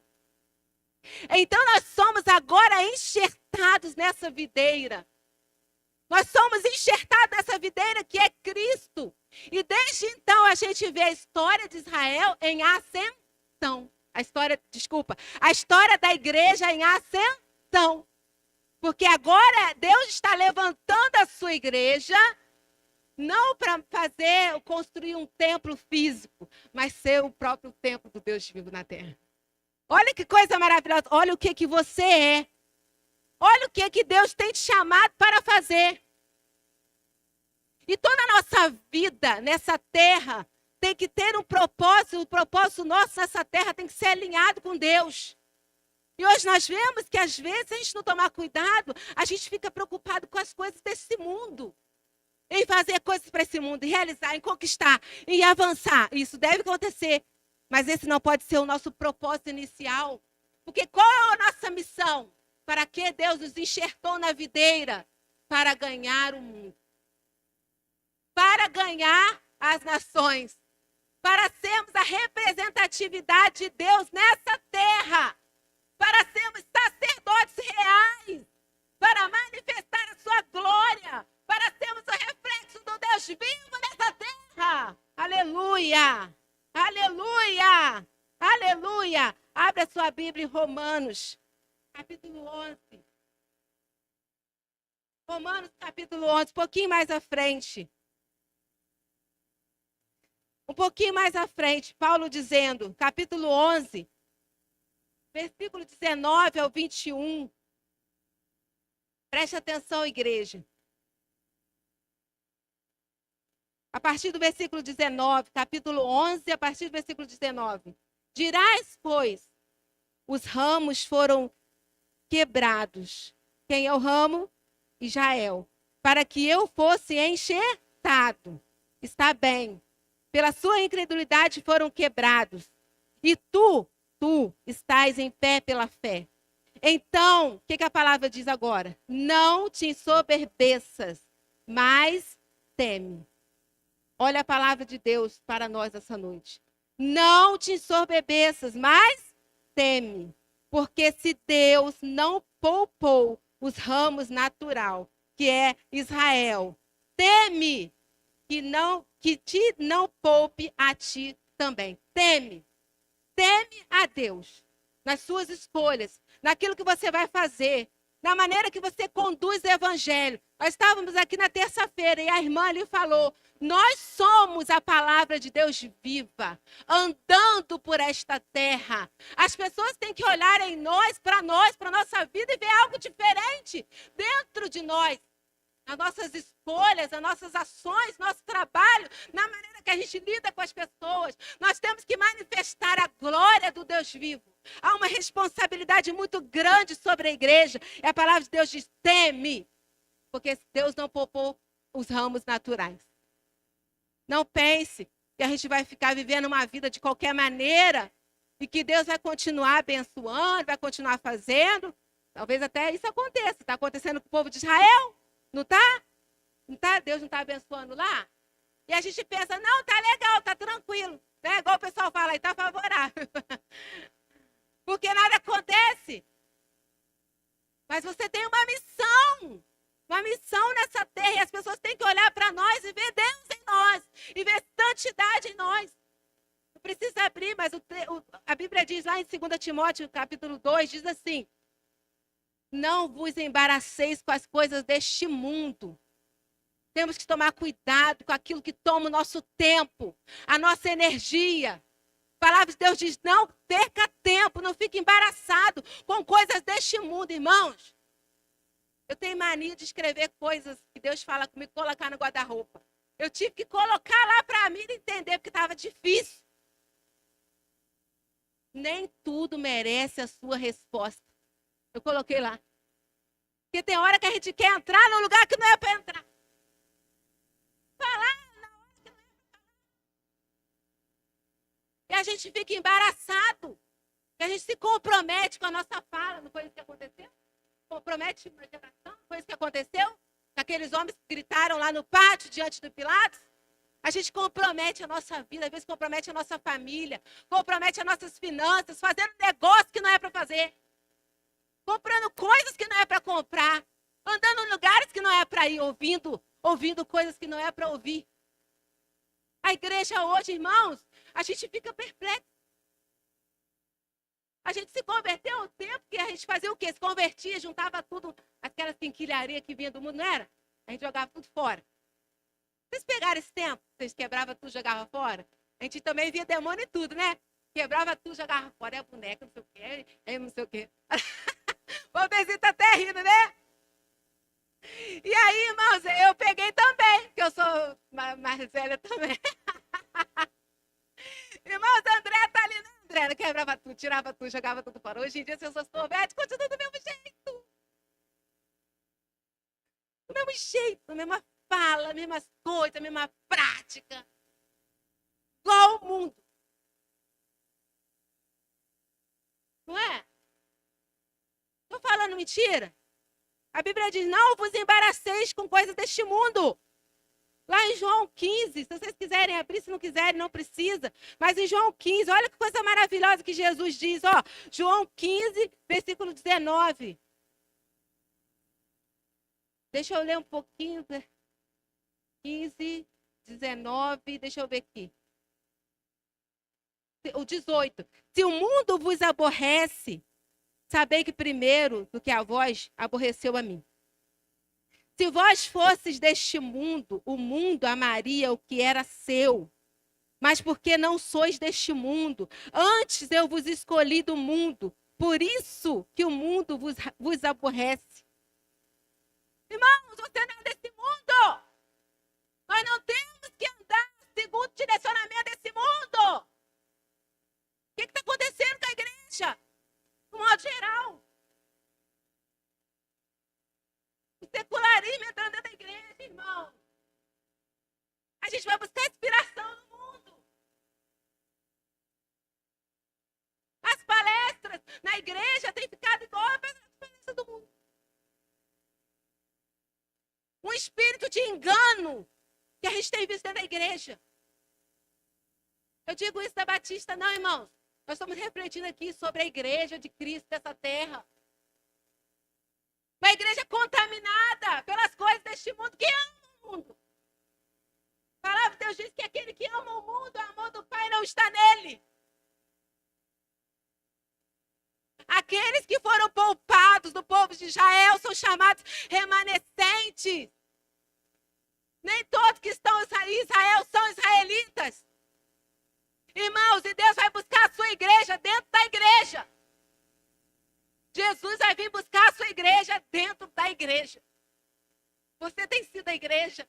Então nós somos agora enxertados nessa videira. Nós somos enxertados nessa videira que é Cristo. E desde então a gente vê a história de Israel em ascensão. A história da igreja em ascensão. Porque agora Deus está levantando a sua igreja, não para construir um templo físico, mas ser o próprio templo do Deus vivo na terra. Olha que coisa maravilhosa. Olha o que você é. Olha o que Deus tem te chamado para fazer. E toda a nossa vida nessa terra tem que ter um propósito. O propósito nosso nessa terra tem que ser alinhado com Deus. E hoje nós vemos que às vezes, se a gente não tomar cuidado, a gente fica preocupado com as coisas desse mundo. Em fazer coisas para esse mundo, em realizar, em conquistar, em avançar. Isso deve acontecer. Mas esse não pode ser o nosso propósito inicial. Porque qual é a nossa missão? Para que Deus nos enxertou na videira? Para ganhar o mundo. Para ganhar as nações. Para sermos a representatividade de Deus nessa terra. Para sermos sacerdotes reais. Para manifestar a sua glória. Para sermos o reflexo do Deus vivo nessa terra. Aleluia! Aleluia! Aleluia! Abre a sua Bíblia em Romanos, capítulo 11. Romanos, capítulo 11, um pouquinho mais à frente. Um pouquinho mais à frente, Paulo dizendo, capítulo 11, versículo 19 ao 21. Preste atenção, igreja. A partir do versículo 19, capítulo 11, a partir do versículo 19. Dirás, pois, os ramos foram quebrados. Quem é o ramo? Israel. Para que eu fosse enxertado. Está bem. Pela sua incredulidade foram quebrados. E tu estás em pé pela fé. Então, o que a palavra diz agora? Não te ensoberbeças, mas teme. Olha a palavra de Deus para nós essa noite. Não te ensoberbeças, mas teme. Porque se Deus não poupou os ramos natural, que é Israel, teme que te não poupe a ti também. Teme. Teme a Deus nas suas escolhas, naquilo que você vai fazer, na maneira que você conduz o evangelho. Nós estávamos aqui na terça-feira e a irmã ali falou: nós somos a palavra de Deus viva, andando por esta terra. As pessoas têm que olhar em nós, para a nossa vida e ver algo diferente dentro de nós. Nas nossas escolhas, nas nossas ações, nosso trabalho, na maneira que a gente lida com as pessoas. Nós temos que manifestar a glória do Deus vivo. Há uma responsabilidade muito grande sobre a igreja. E a palavra de Deus diz: teme, porque Deus não poupou os ramos naturais. Não pense que a gente vai ficar vivendo uma vida de qualquer maneira e que Deus vai continuar abençoando, vai continuar fazendo. Talvez até isso aconteça. Está acontecendo com o povo de Israel? Não está? Não tá? Deus não está abençoando lá? E a gente pensa: não, está legal, está tranquilo. Né? Igual o pessoal fala aí, está favorável. Porque nada acontece. Mas você tem uma missão nessa terra. E as pessoas têm que olhar para nós e ver Deus em nós. E ver santidade em nós. Não precisa abrir, mas a Bíblia diz lá em 2 Timóteo, capítulo 2, diz assim: não vos embaraceis com as coisas deste mundo. Temos que tomar cuidado com aquilo que toma o nosso tempo, a nossa energia. A palavra de Deus diz: não perca tempo, não fique embaraçado com coisas deste mundo, irmãos. Eu tenho mania de escrever coisas que Deus fala comigo, colocar no guarda-roupa. Eu tive que colocar lá para mim entender, porque estava difícil. Nem tudo merece a sua resposta. Eu coloquei lá. Porque tem hora que a gente quer entrar num lugar que não é para entrar. Falar na hora que não é para falar. E a gente fica embaraçado. E a gente se compromete com a nossa fala. Não foi isso que aconteceu? Compromete uma geração? Foi isso que aconteceu? Aqueles homens que gritaram lá no pátio, diante do Pilatos? A gente compromete a nossa vida, às vezes compromete a nossa família, compromete as nossas finanças, fazendo negócio que não é para fazer, comprando coisas que não é para comprar, andando em lugares que não é para ir, ouvindo coisas que não é para ouvir. A igreja hoje, irmãos, a gente fica perplexo. A gente se converteu ao tempo que a gente fazia o quê? Se convertia, juntava tudo, aquela quinquilharia que vinha do mundo, não era? A gente jogava tudo fora. Vocês pegaram esse tempo? Vocês quebravam tudo, jogavam fora? A gente também via demônio e tudo, né? Quebrava tudo, jogava fora. É a boneca, não sei o quê, é não sei o quê. O Bezinho tá até rindo, né? E aí, irmãos, eu peguei também, que eu sou mais velha também. Irmãos, André tá ali, né? André quebrava tudo, tirava tudo, jogava tudo fora. Hoje em dia, se eu sou sorvete, continua do mesmo jeito. Do mesmo jeito, mesma fala, mesmas coisas, mesma prática. Igual o mundo. Não é? Estou falando mentira? A Bíblia diz: não vos embaraceis com coisas deste mundo. Lá em João 15, se vocês quiserem abrir, se não quiserem, não precisa. Mas em João 15, olha que coisa maravilhosa que Jesus diz. Ó, João 15, versículo 19. Deixa eu ler um pouquinho. 15, 19, deixa eu ver aqui. O 18. Se o mundo vos aborrece, sabei que primeiro do que a vós, aborreceu a mim. Se vós fosses deste mundo, o mundo amaria o que era seu. Mas porque não sois deste mundo, antes eu vos escolhi do mundo, por isso que o mundo vos aborrece. Irmãos, você não é desse mundo. Nós não temos que andar segundo o direcionamento desse mundo. O que está acontecendo com a igreja? De modo geral. O secularismo entrando dentro da igreja, irmão. A gente vai buscar inspiração no mundo. As palestras na igreja têm ficado igual a palestra do mundo. Um espírito de engano que a gente tem visto dentro da igreja. Eu digo isso da Batista, não, irmãos. Nós estamos refletindo aqui sobre a igreja de Cristo dessa terra. Uma igreja contaminada pelas coisas deste mundo, que ama o mundo. A palavra de Deus diz que aquele que ama o mundo, o amor do Pai não está nele. Aqueles que foram poupados do povo de Israel são chamados remanescentes. Nem todos que estão em Israel são israelitas. Irmãos, e Deus vai buscar a sua igreja dentro da igreja. Jesus vai vir buscar a sua igreja dentro da igreja. Você tem sido a igreja.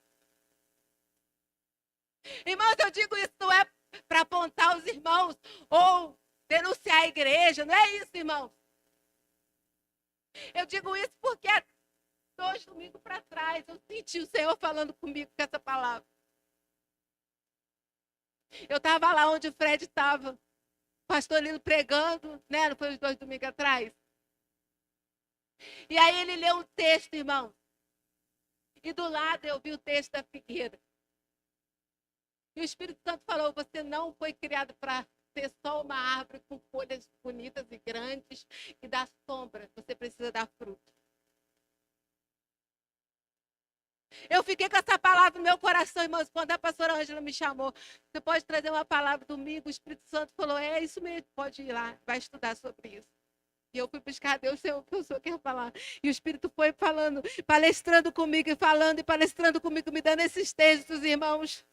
Irmãos, eu digo isso não é para apontar os irmãos ou denunciar a igreja. Não é isso, irmãos. Eu digo isso porque 2 domingos para trás eu senti o Senhor falando comigo com essa palavra. Eu estava lá onde o Fred estava, o pastor Lilo pregando, né? Não foi os 2 domingos atrás? E aí ele leu um texto, irmão. E do lado eu vi o texto da figueira. E o Espírito Santo falou: você não foi criado para ser só uma árvore com folhas bonitas e grandes e dá sombra. Você precisa dar fruto. Eu fiquei com essa palavra no meu coração, irmãos, quando a pastora Ângela me chamou. Você pode trazer uma palavra domingo? O Espírito Santo falou, é isso mesmo, pode ir lá, vai estudar sobre isso. E eu fui buscar Deus, Senhor, o que o Senhor quer falar. E o Espírito foi falando, palestrando comigo, e falando, e palestrando comigo, me dando esses textos, irmãos.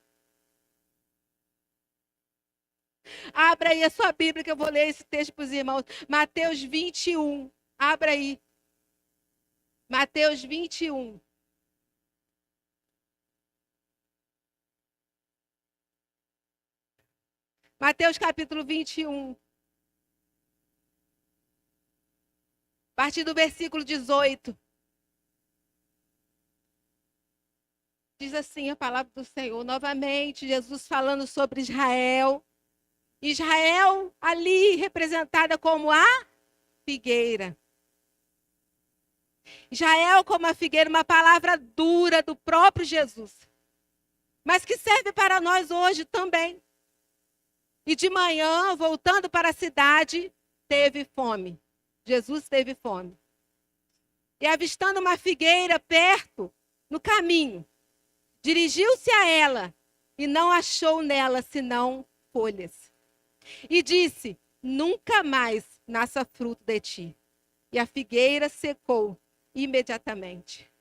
Abra aí a sua Bíblia, que eu vou ler esse texto para os irmãos. Mateus 21. Abra aí. Mateus 21. Mateus capítulo 21. A partir do versículo 18. Diz assim a palavra do Senhor. Novamente, Jesus falando sobre Israel. Israel ali representada como a figueira. Israel como a figueira, uma palavra dura do próprio Jesus. Mas que serve para nós hoje também. E de manhã, voltando para a cidade, teve fome. Jesus teve fome. E avistando uma figueira perto, no caminho, dirigiu-se a ela e não achou nela senão folhas. E disse, nunca mais nasça fruto de ti. E a figueira secou imediatamente.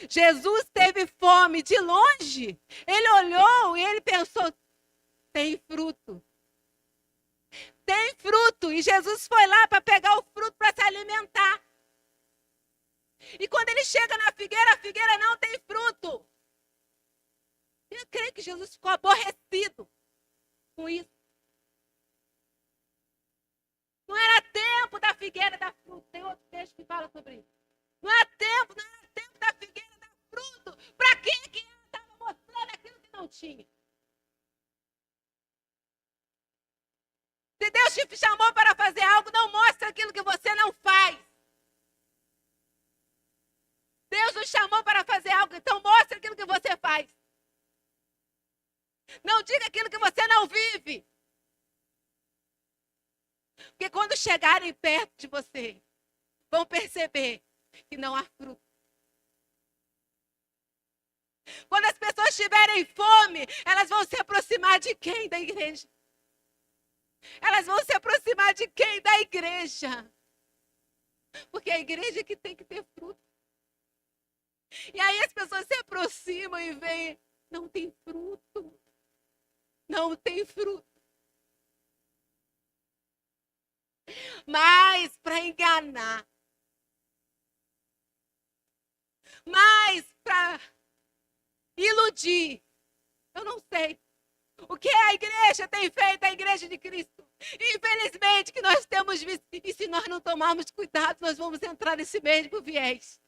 Jesus teve fome de longe. Ele olhou e ele pensou, tem fruto. Tem fruto. E Jesus foi lá para pegar o fruto para se alimentar. E quando ele chega na figueira, a figueira não tem fruto. Eu creio que Jesus ficou aborrecido com isso. Não era tempo da figueira dar fruto. Tem outro texto que fala sobre isso. Não era tempo da figueira dar fruto. Para que ela estava mostrando aquilo que não tinha? Se Deus te chamou para fazer algo, não mostre aquilo que você não faz. Deus nos chamou para fazer algo, então mostre aquilo que você faz. Não diga aquilo que você não vive. Porque quando chegarem perto de você, vão perceber que não há fruto. Quando as pessoas tiverem fome, elas vão se aproximar de quem? Da igreja. Elas vão se aproximar de quem? Da igreja. Porque é a igreja que tem que ter fruto. E aí as pessoas se aproximam e veem, não tem fruto. Não tem fruto. Mas para enganar. Mas para iludir. Eu não sei. O que a igreja tem feito, a igreja de Cristo? Infelizmente que nós temos visto. E se nós não tomarmos cuidado, nós vamos entrar nesse mesmo viés.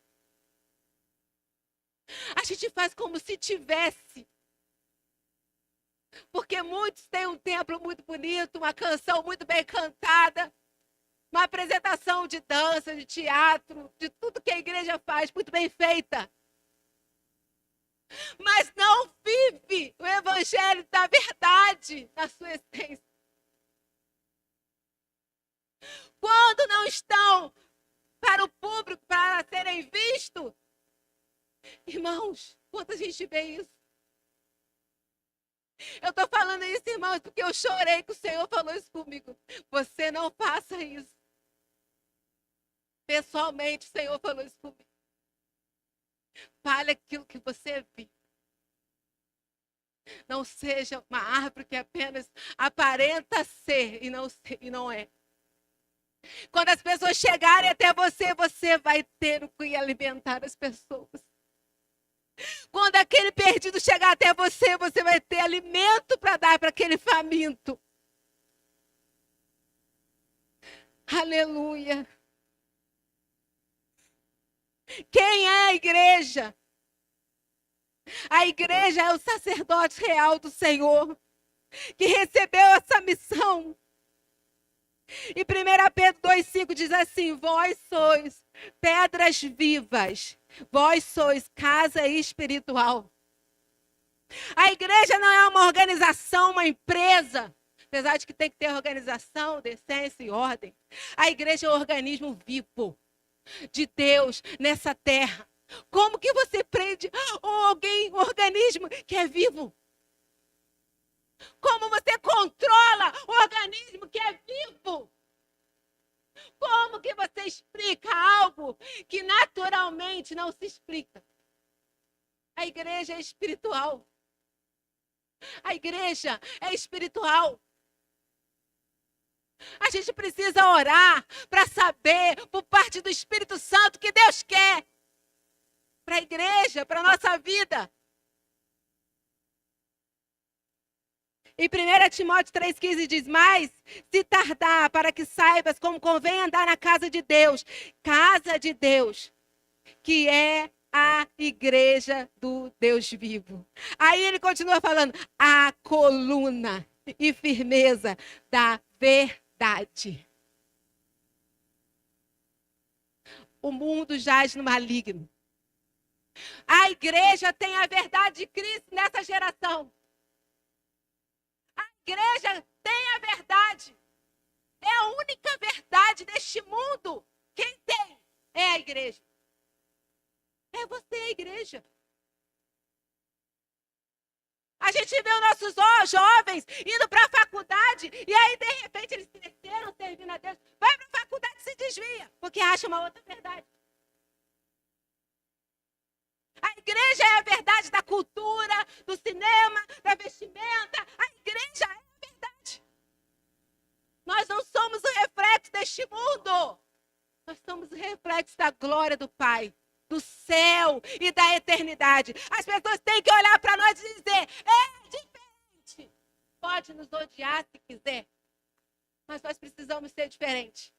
A gente faz como se tivesse. Porque muitos têm um templo muito bonito, uma canção muito bem cantada, uma apresentação de dança, de teatro, de tudo que a igreja faz, muito bem feita. Mas não vive o evangelho da verdade na sua essência. Quando não estão para o público, para serem vistos, irmãos, quanta gente vê isso. Eu estou falando isso, irmãos, porque eu chorei que o Senhor falou isso comigo. Você não faça isso. Pessoalmente, o Senhor falou isso comigo. Fale aquilo que você viu. Não seja uma árvore que apenas aparenta ser e não é. Quando as pessoas chegarem até você, você vai ter o que alimentar as pessoas. Quando aquele perdido chegar até você, você vai ter alimento para dar para aquele faminto. Aleluia. Quem é a igreja? A igreja é o sacerdote real do Senhor, que recebeu essa missão. E 1 Pedro 2,5 diz assim, vós sois pedras vivas, vós sois casa espiritual. A igreja não é uma organização, uma empresa, apesar de que tem que ter organização, decência e ordem. A igreja é um organismo vivo de Deus nessa terra. Como que você prende um organismo que é vivo? Como você controla o organismo que é vivo? Como que você explica algo que naturalmente não se explica? A igreja é espiritual. A igreja é espiritual. A gente precisa orar para saber, por parte do Espírito Santo, o que Deus quer para a igreja, para a nossa vida. Em 1 Timóteo 3,15 diz, mas se tardar, para que saibas como convém andar na casa de Deus, que é a igreja do Deus vivo. Aí ele continua falando, a coluna e firmeza da verdade. O mundo jaz no maligno. A igreja tem a verdade de Cristo nessa geração. A igreja tem a verdade. É a única verdade deste mundo. Quem tem é a igreja. É você, a igreja. A gente vê os nossos jovens indo para a faculdade e aí, de repente, eles cresceram servindo a Deus. Vai para a faculdade e se desvia, porque acha uma outra verdade. A igreja é a verdade da cultura, do cinema, da vestimenta. A igreja é a verdade. Nós não somos o reflexo deste mundo. Nós somos o reflexo da glória do Pai, do céu e da eternidade. As pessoas têm que olhar para nós e dizer, é diferente. Pode nos odiar se quiser, mas nós precisamos ser diferentes.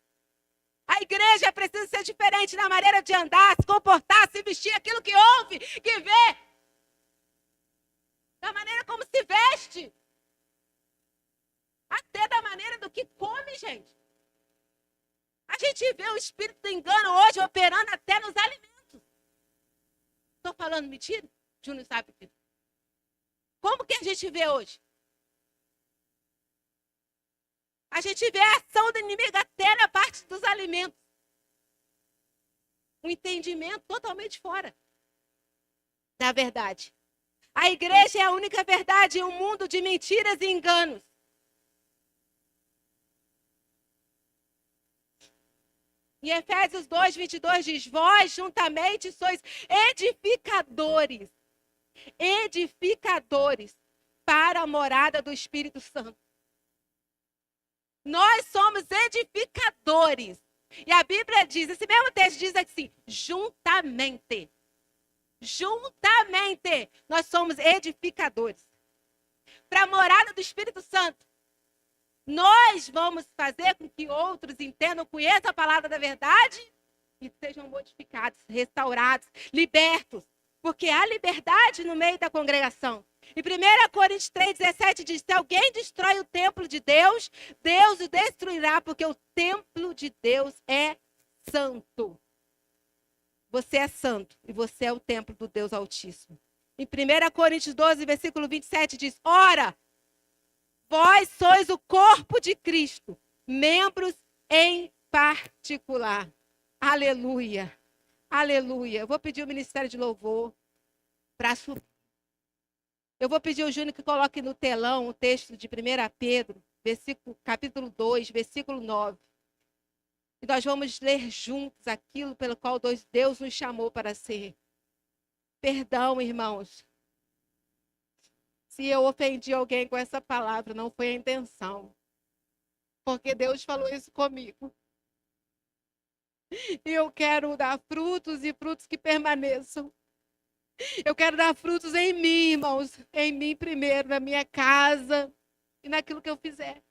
A igreja precisa ser diferente na maneira de andar, se comportar, se vestir, aquilo que ouve, que vê. Da maneira como se veste. Até da maneira do que come, gente. A gente vê o espírito do engano hoje operando até nos alimentos. Estou falando mentira? Júnior sabe disso. Como que a gente vê hoje? A gente vê a ação do inimigo até na parte dos alimentos. Um entendimento totalmente fora da verdade. A igreja é a única verdade em um mundo de mentiras e enganos. Em Efésios 2:22 diz, vós juntamente sois edificadores para a morada do Espírito Santo. Nós somos edificadores. E a Bíblia diz, esse mesmo texto diz assim, juntamente. Juntamente, nós somos edificadores. Para a morada do Espírito Santo. Nós vamos fazer com que outros entendam, conheçam a palavra da verdade e sejam modificados, restaurados, libertos. Porque há liberdade no meio da congregação. Em 1 Coríntios 3,17 diz, se alguém destrói o templo de Deus, Deus o destruirá, porque o templo de Deus é santo. Você é santo e você é o templo do Deus Altíssimo. Em 1 Coríntios 12, versículo 27 diz, ora, vós sois o corpo de Cristo, membros em particular. Aleluia. Aleluia. Eu vou pedir o Ministério de Louvor para subir. Eu vou pedir ao Júnior que coloque no telão o texto de 1 Pedro, capítulo 2, versículo 9. E nós vamos ler juntos aquilo pelo qual Deus nos chamou para ser. Perdão, irmãos. Se eu ofendi alguém com essa palavra, não foi a intenção. Porque Deus falou isso comigo. E eu quero dar frutos e frutos que permaneçam. Eu quero dar frutos em mim, irmãos. Em mim primeiro, na minha casa e naquilo que eu fizer.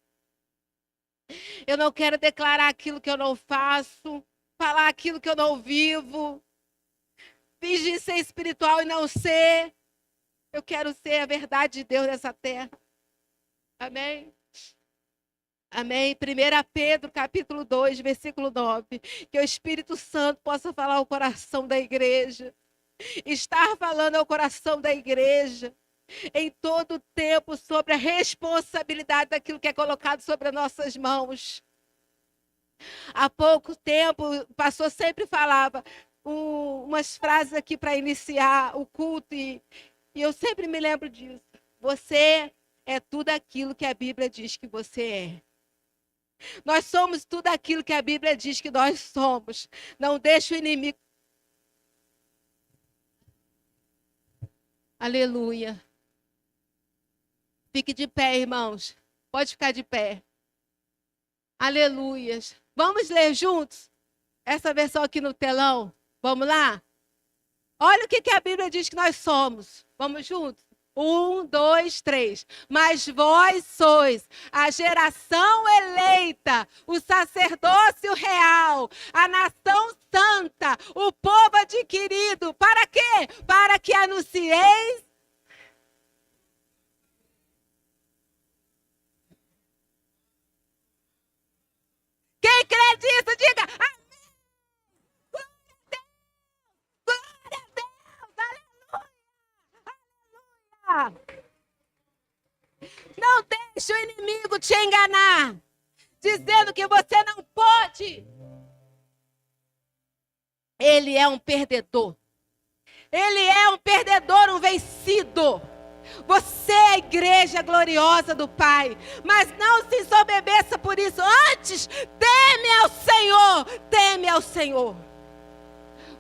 Eu não quero declarar aquilo que eu não faço, falar aquilo que eu não vivo, fingir ser espiritual e não ser. Eu quero ser a verdade de Deus nessa terra. Amém? Amém? 1 Pedro, capítulo 2, versículo 9. Que o Espírito Santo possa falar ao coração da igreja. Estar falando ao coração da igreja em todo o tempo sobre a responsabilidade daquilo que é colocado sobre as nossas mãos. Há pouco tempo, o pastor sempre falava, umas frases aqui para iniciar o culto e eu sempre me lembro disso. Você é tudo aquilo que a Bíblia diz que você é. Nós somos tudo aquilo que a Bíblia diz que nós somos. Não deixe o inimigo. Aleluia. Fique de pé, irmãos. Pode ficar de pé. Aleluias. Vamos ler juntos essa versão aqui no telão? Vamos lá? Olha o que a Bíblia diz que nós somos. Vamos juntos? 1, 2, 3. Mas vós sois a geração eleita, o sacerdócio real, a nação santa, o povo adquirido. Para quê? Para que anuncieis. Quem crê disso, diga amém. Glória a Deus. Aleluia. Não deixe o inimigo te enganar, dizendo que você não pode. Ele é um perdedor. Ele é um perdedor, um vencido. Você é a igreja gloriosa do Pai. Mas não se ensoberbeça por isso. Antes, teme ao Senhor. Teme ao Senhor.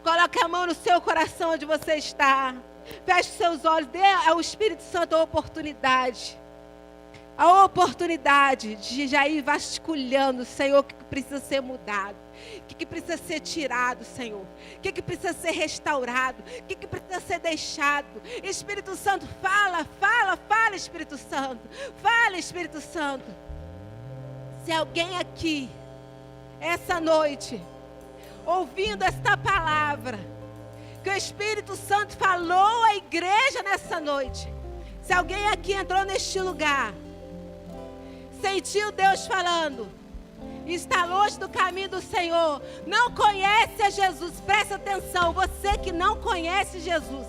Coloque a mão no seu coração onde você está. Feche seus olhos. Dê ao Espírito Santo a oportunidade. A oportunidade de já ir vasculhando, Senhor, o que precisa ser mudado. O que precisa ser tirado, Senhor? O que precisa ser restaurado? O que precisa ser deixado? Espírito Santo, fala, Espírito Santo. Fala, Espírito Santo. Se alguém aqui, essa noite, ouvindo esta palavra, que o Espírito Santo falou à igreja nessa noite. Se alguém aqui entrou neste lugar, sentiu Deus falando, está longe do caminho do Senhor, não conhece a Jesus, presta atenção, você que não conhece Jesus,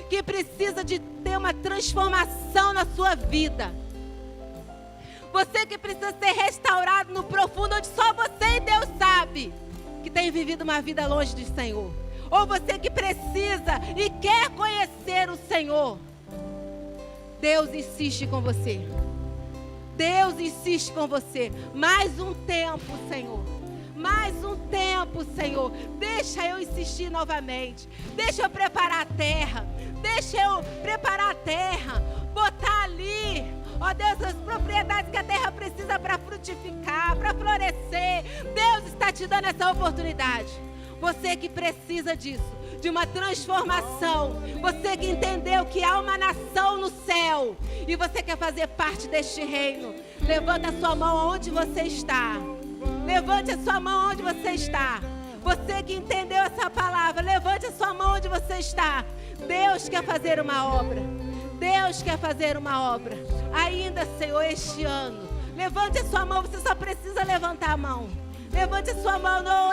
que precisa de ter uma transformação na sua vida, você que precisa ser restaurado no profundo, onde só você e Deus sabe, que tem vivido uma vida longe do Senhor, ou você que precisa e quer conhecer o Senhor, Deus insiste com você. Deus insiste com você. Mais um tempo, Senhor. Mais um tempo, Senhor. Deixa eu insistir novamente. Deixa eu preparar a terra. Deixa eu preparar a terra. Botar ali, ó Deus, as propriedades que a terra precisa para frutificar, para florescer. Deus está te dando essa oportunidade. Você que precisa disso, de uma transformação. Você que entendeu que há uma nação no céu e você quer fazer parte deste reino. Levanta a sua mão onde você está. Levante a sua mão onde você está. Você que entendeu essa palavra, levante a sua mão onde você está. Deus quer fazer uma obra. Deus quer fazer uma obra. Ainda, Senhor, este ano. Levante a sua mão, você só precisa levantar a mão. Levante a sua mão, não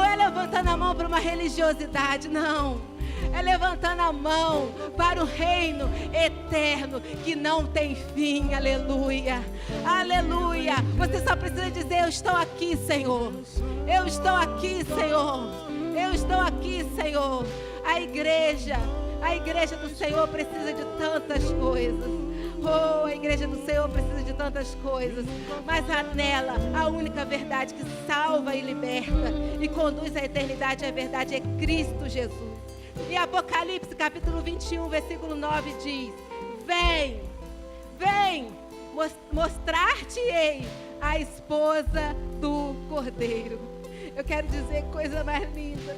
é levantando a mão para uma religiosidade, não. É levantando a mão para o reino eterno que não tem fim, aleluia. Aleluia. Você só precisa dizer, eu estou aqui, Senhor. Eu estou aqui, Senhor. Eu estou aqui, Senhor. A igreja do Senhor precisa de tantas coisas. Oh, a igreja do Senhor precisa de tantas coisas, mas há nela a única verdade que salva e liberta e conduz à eternidade. A verdade é Cristo Jesus. E Apocalipse capítulo 21, versículo 9 diz: Vem, mostrar-te-ei a esposa do Cordeiro. Eu quero dizer, coisa mais linda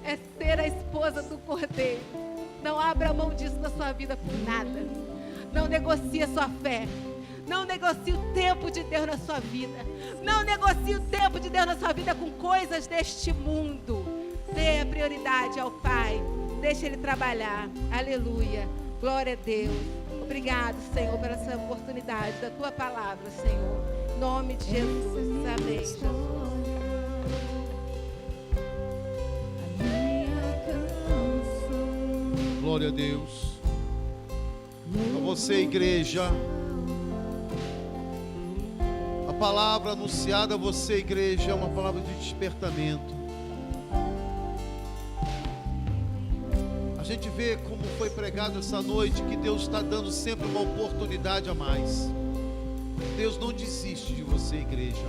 é ser a esposa do Cordeiro. Não abra mão disso na sua vida por nada. Não negocie a sua fé. Não negocie o tempo de Deus na sua vida. Não negocie o tempo de Deus na sua vida com coisas deste mundo. Dê a prioridade ao Pai. Deixa Ele trabalhar. Aleluia. Glória a Deus. Obrigado, Senhor, por essa oportunidade da Tua palavra, Senhor. Em nome de Jesus. Amém, Jesus. Glória a Deus. A você, igreja, a palavra anunciada a você, igreja, é uma palavra de despertamento. gente vê como foi pregado essa noite, que Deus está dando sempre uma oportunidade a mais. Deus não desiste de você, igreja.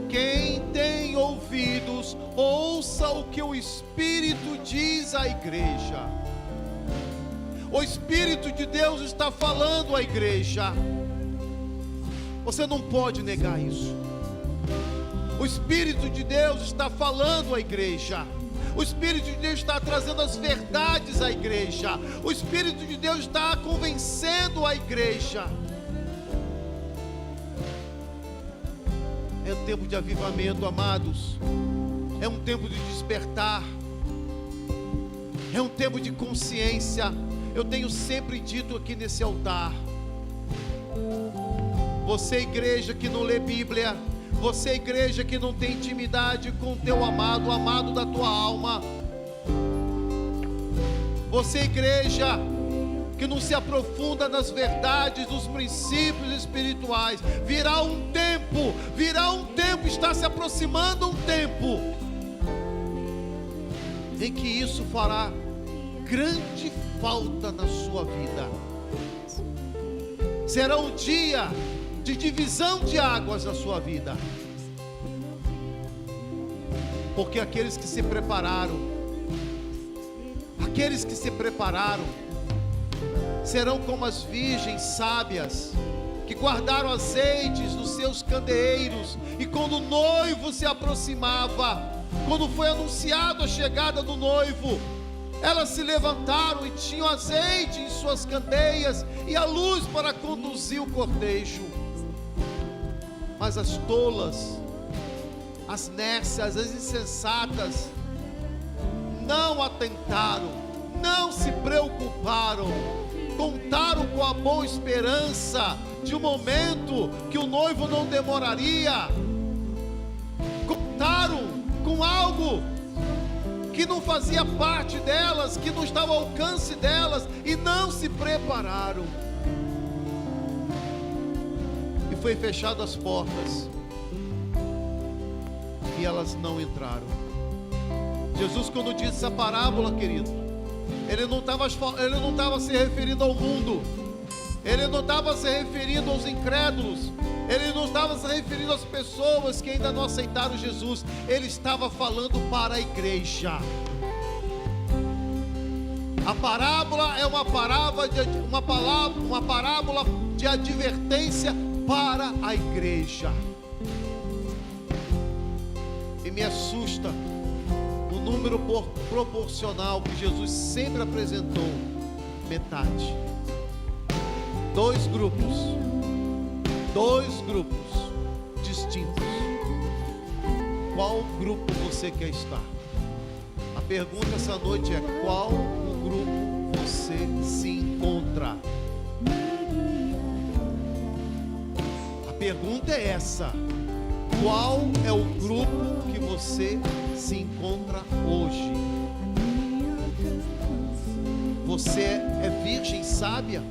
Quem tem ouvidos, ouça o que o Espírito diz à igreja. O Espírito de Deus está falando à igreja. Você não pode negar isso. O Espírito de Deus está falando à igreja. O Espírito de Deus está trazendo as verdades à igreja. O Espírito de Deus está convencendo a igreja. É um tempo de avivamento, amados. É um tempo de despertar. É um tempo de consciência. Eu tenho sempre dito aqui nesse altar: você, igreja que não lê Bíblia, você, igreja que não tem intimidade com o teu amado, o amado da tua alma, você, igreja que não se aprofunda nas verdades, nos princípios espirituais, virá um tempo, está se aproximando um tempo em que isso fará grande falta na sua vida. Será um dia de divisão de águas na sua vida, porque aqueles que se prepararam serão como as virgens sábias, que guardaram azeites nos seus candeeiros, e quando o noivo se aproximava, quando foi anunciado a chegada do noivo, elas se levantaram e tinham azeite em suas candeias e a luz para conduzir o cortejo. Mas as tolas, as nércias, as insensatas não atentaram, não se preocuparam, contaram com a boa esperança de um momento que o noivo não demoraria, contaram com algo que não fazia parte delas, que não estava ao alcance delas, e não se prepararam. E foi fechado as portas, e elas não entraram. Jesus, quando disse essa parábola, querido, Ele não estava se referindo ao mundo, Ele não estava se referindo aos incrédulos, Ele não estava se referindo às pessoas que ainda não aceitaram Jesus. Ele estava falando para a igreja. A parábola é uma parábola de advertência para a igreja. E me assusta o número proporcional que Jesus sempre apresentou: metade. Dois grupos distintos. Qual grupo você quer estar? A pergunta essa noite é: qual o grupo você se encontra? A pergunta é essa: qual é o grupo que você se encontra hoje? Você é virgem sábia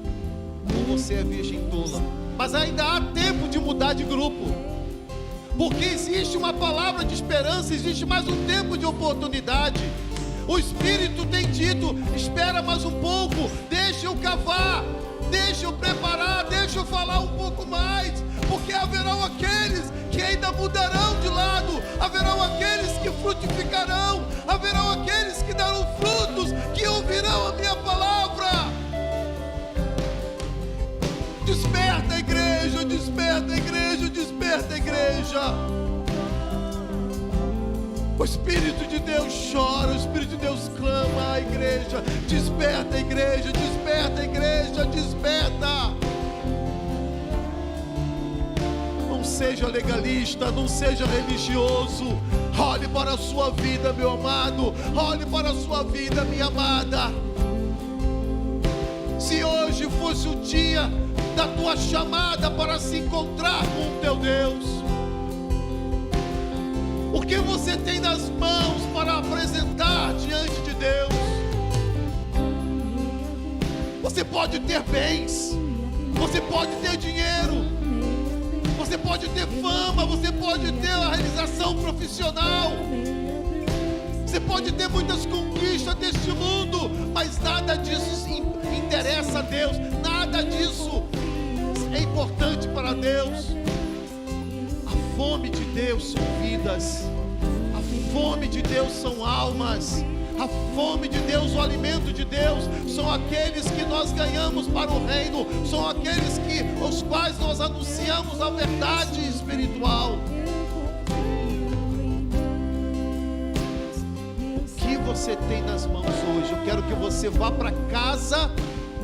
ou você é virgem tola? Mas ainda há tempo de mudar de grupo, porque existe uma palavra de esperança, existe mais um tempo de oportunidade. O Espírito tem dito: espera mais um pouco, deixa eu cavar, deixa eu preparar, deixa eu falar um pouco mais, porque haverão aqueles que ainda mudarão de lado, haverão aqueles que frutificarão, haverão aqueles que darão frutos, que ouvirão a minha palavra. Desperta, igreja, desperta, igreja, desperta, igreja. O Espírito de Deus chora, o Espírito de Deus clama à igreja: desperta, igreja, desperta, igreja, desperta. Não seja legalista, não seja religioso. Olhe para a sua vida, meu amado, olhe para a sua vida, minha amada. Se hoje fosse o dia da tua chamada para se encontrar com o teu Deus, o que você tem nas mãos para apresentar diante de Deus? Você pode ter bens, você pode ter dinheiro, você pode ter fama, você pode ter a realização profissional. Você pode ter muitas conquistas deste mundo, mas nada disso interessa a Deus. Nada disso é importante para Deus. A fome de Deus são vidas. A fome de Deus são almas. A fome de Deus, o alimento de Deus, são aqueles que nós ganhamos para o reino. São aqueles os quais nós anunciamos a verdade espiritual. O que você tem nas mãos hoje? Eu quero que você vá para casa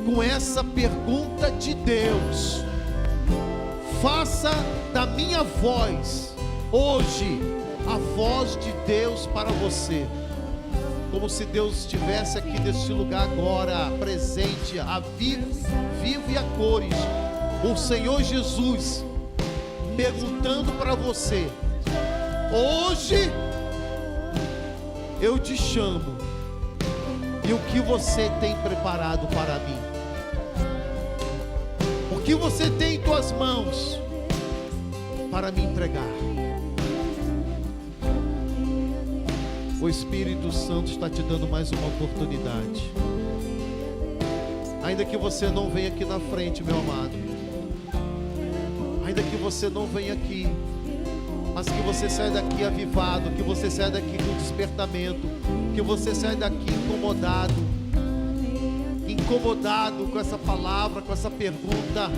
com essa pergunta de Deus. Faça da minha voz hoje a voz de Deus para você, como se Deus estivesse aqui neste lugar agora, presente, a vivo e a cores. O Senhor Jesus perguntando para você: hoje eu te chamo, e o que você tem preparado para mim? O que você tem em tuas mãos para me entregar? O Espírito Santo está te dando mais uma oportunidade. Ainda que você não venha aqui na frente, meu amado, ainda que você não venha aqui, mas que você saia daqui avivado, que você saia daqui com despertamento, que você saia daqui incomodado com essa palavra, com essa pergunta,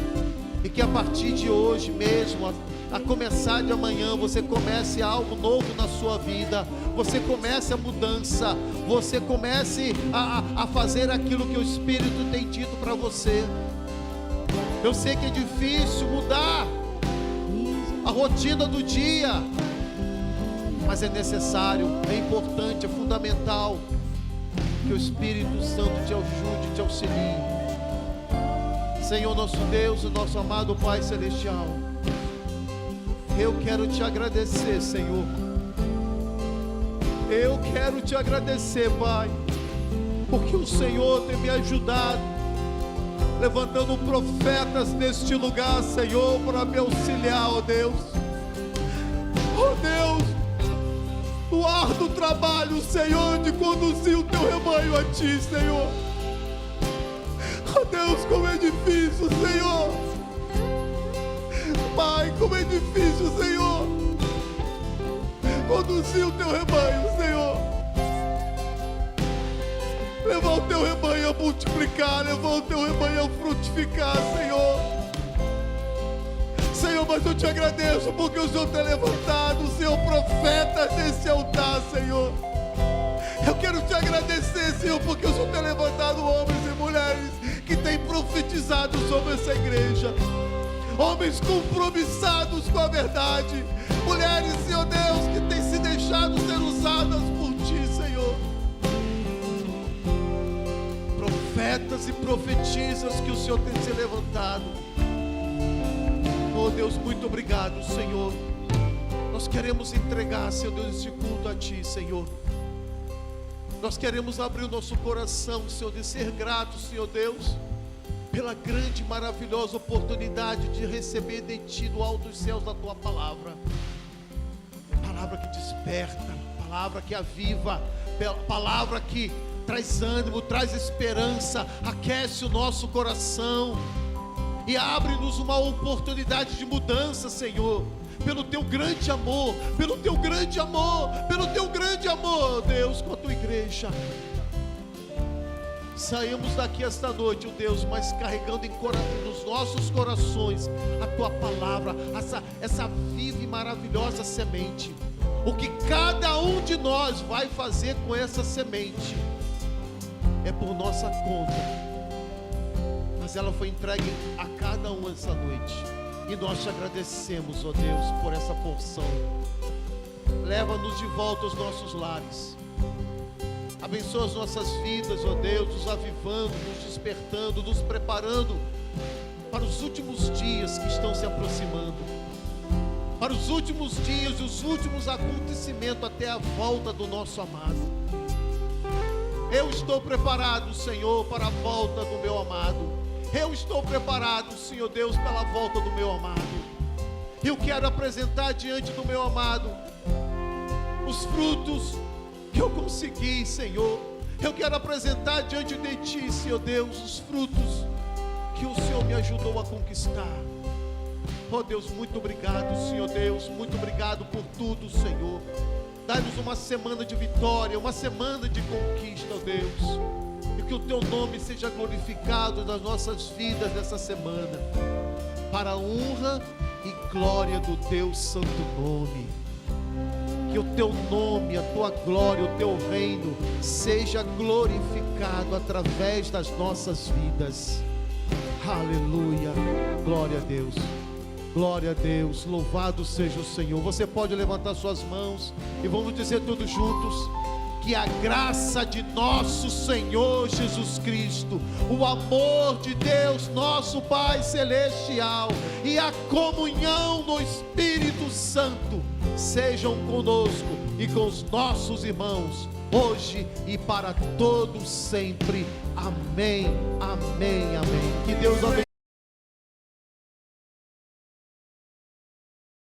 e que a partir de hoje mesmo, a começar de amanhã, você comece algo novo na sua vida, você comece a mudança, você comece a fazer aquilo que o Espírito tem dito para você. Eu sei que é difícil mudar a rotina do dia, mas é necessário, é importante, é fundamental que o Espírito Santo te ajude, te auxilie. Senhor nosso Deus e nosso amado Pai Celestial, eu quero te agradecer, Senhor. Eu quero te agradecer, Pai, porque o Senhor tem me ajudado, levantando profetas neste lugar, Senhor, para me auxiliar, ó Deus. Ó Deus, o árduo trabalho, Senhor, de conduzir o teu rebanho a ti, Senhor. Ó Deus, como é difícil, Senhor. Pai, como é difícil, Senhor, conduzir o teu rebanho, Senhor. Levar o teu rebanho a multiplicar, levar o teu rebanho a frutificar, Senhor. Senhor, mas eu te agradeço porque o Senhor tem levantado, Senhor, profetas nesse altar, Senhor. Eu quero te agradecer, Senhor, porque o Senhor tem levantado homens e mulheres que têm profetizado sobre essa igreja. Homens compromissados com a verdade. Mulheres, Senhor Deus, que têm se deixado ser usadas por Ti, Senhor. Profetas e profetisas que o Senhor tem se levantado. Oh Deus, muito obrigado, Senhor. Nós queremos entregar, Senhor Deus, esse culto a Ti, Senhor. Nós queremos abrir o nosso coração, Senhor, de ser grato, Senhor Deus, pela grande e maravilhosa oportunidade de receber de Ti, do alto dos céus, da Tua palavra. Palavra que desperta, palavra que aviva, palavra que traz ânimo, traz esperança, aquece o nosso coração e abre-nos uma oportunidade de mudança, Senhor, pelo Teu grande amor, pelo Teu grande amor, pelo Teu grande amor, Deus, com a Tua igreja. Saímos daqui esta noite, oh Deus, mas carregando nos nossos corações a Tua palavra, essa viva e maravilhosa semente. O que cada um de nós vai fazer com essa semente é por nossa conta, mas ela foi entregue a cada um essa noite, e nós te agradecemos, ó Deus, por essa porção. Leva-nos de volta aos nossos lares, abençoa as nossas vidas, ó Deus, nos avivando, nos despertando, nos preparando para os últimos dias que estão se aproximando, para os últimos dias e os últimos acontecimentos até a volta do nosso amado. Eu estou preparado, Senhor, para a volta do meu amado. Eu estou preparado, Senhor Deus, pela volta do meu amado. Eu quero apresentar diante do meu amado os frutos que eu consegui, Senhor. Eu quero apresentar diante de Ti, Senhor Deus, os frutos que o Senhor me ajudou a conquistar. Oh Deus, muito obrigado, Senhor Deus, muito obrigado por tudo, Senhor. Dá-nos uma semana de vitória, uma semana de conquista, oh Deus. E que o Teu nome seja glorificado nas nossas vidas nessa semana, para a honra e glória do Teu santo nome. Que o Teu nome, a Tua glória, o Teu reino seja glorificado através das nossas vidas. Aleluia, glória a Deus. Glória a Deus, louvado seja o Senhor. Você pode levantar suas mãos e vamos dizer todos juntos: que a graça de nosso Senhor Jesus Cristo, o amor de Deus, nosso Pai Celestial, e a comunhão do Espírito Santo sejam conosco e com os nossos irmãos, hoje e para todos sempre. Amém, amém, amém. Que Deus abençoe.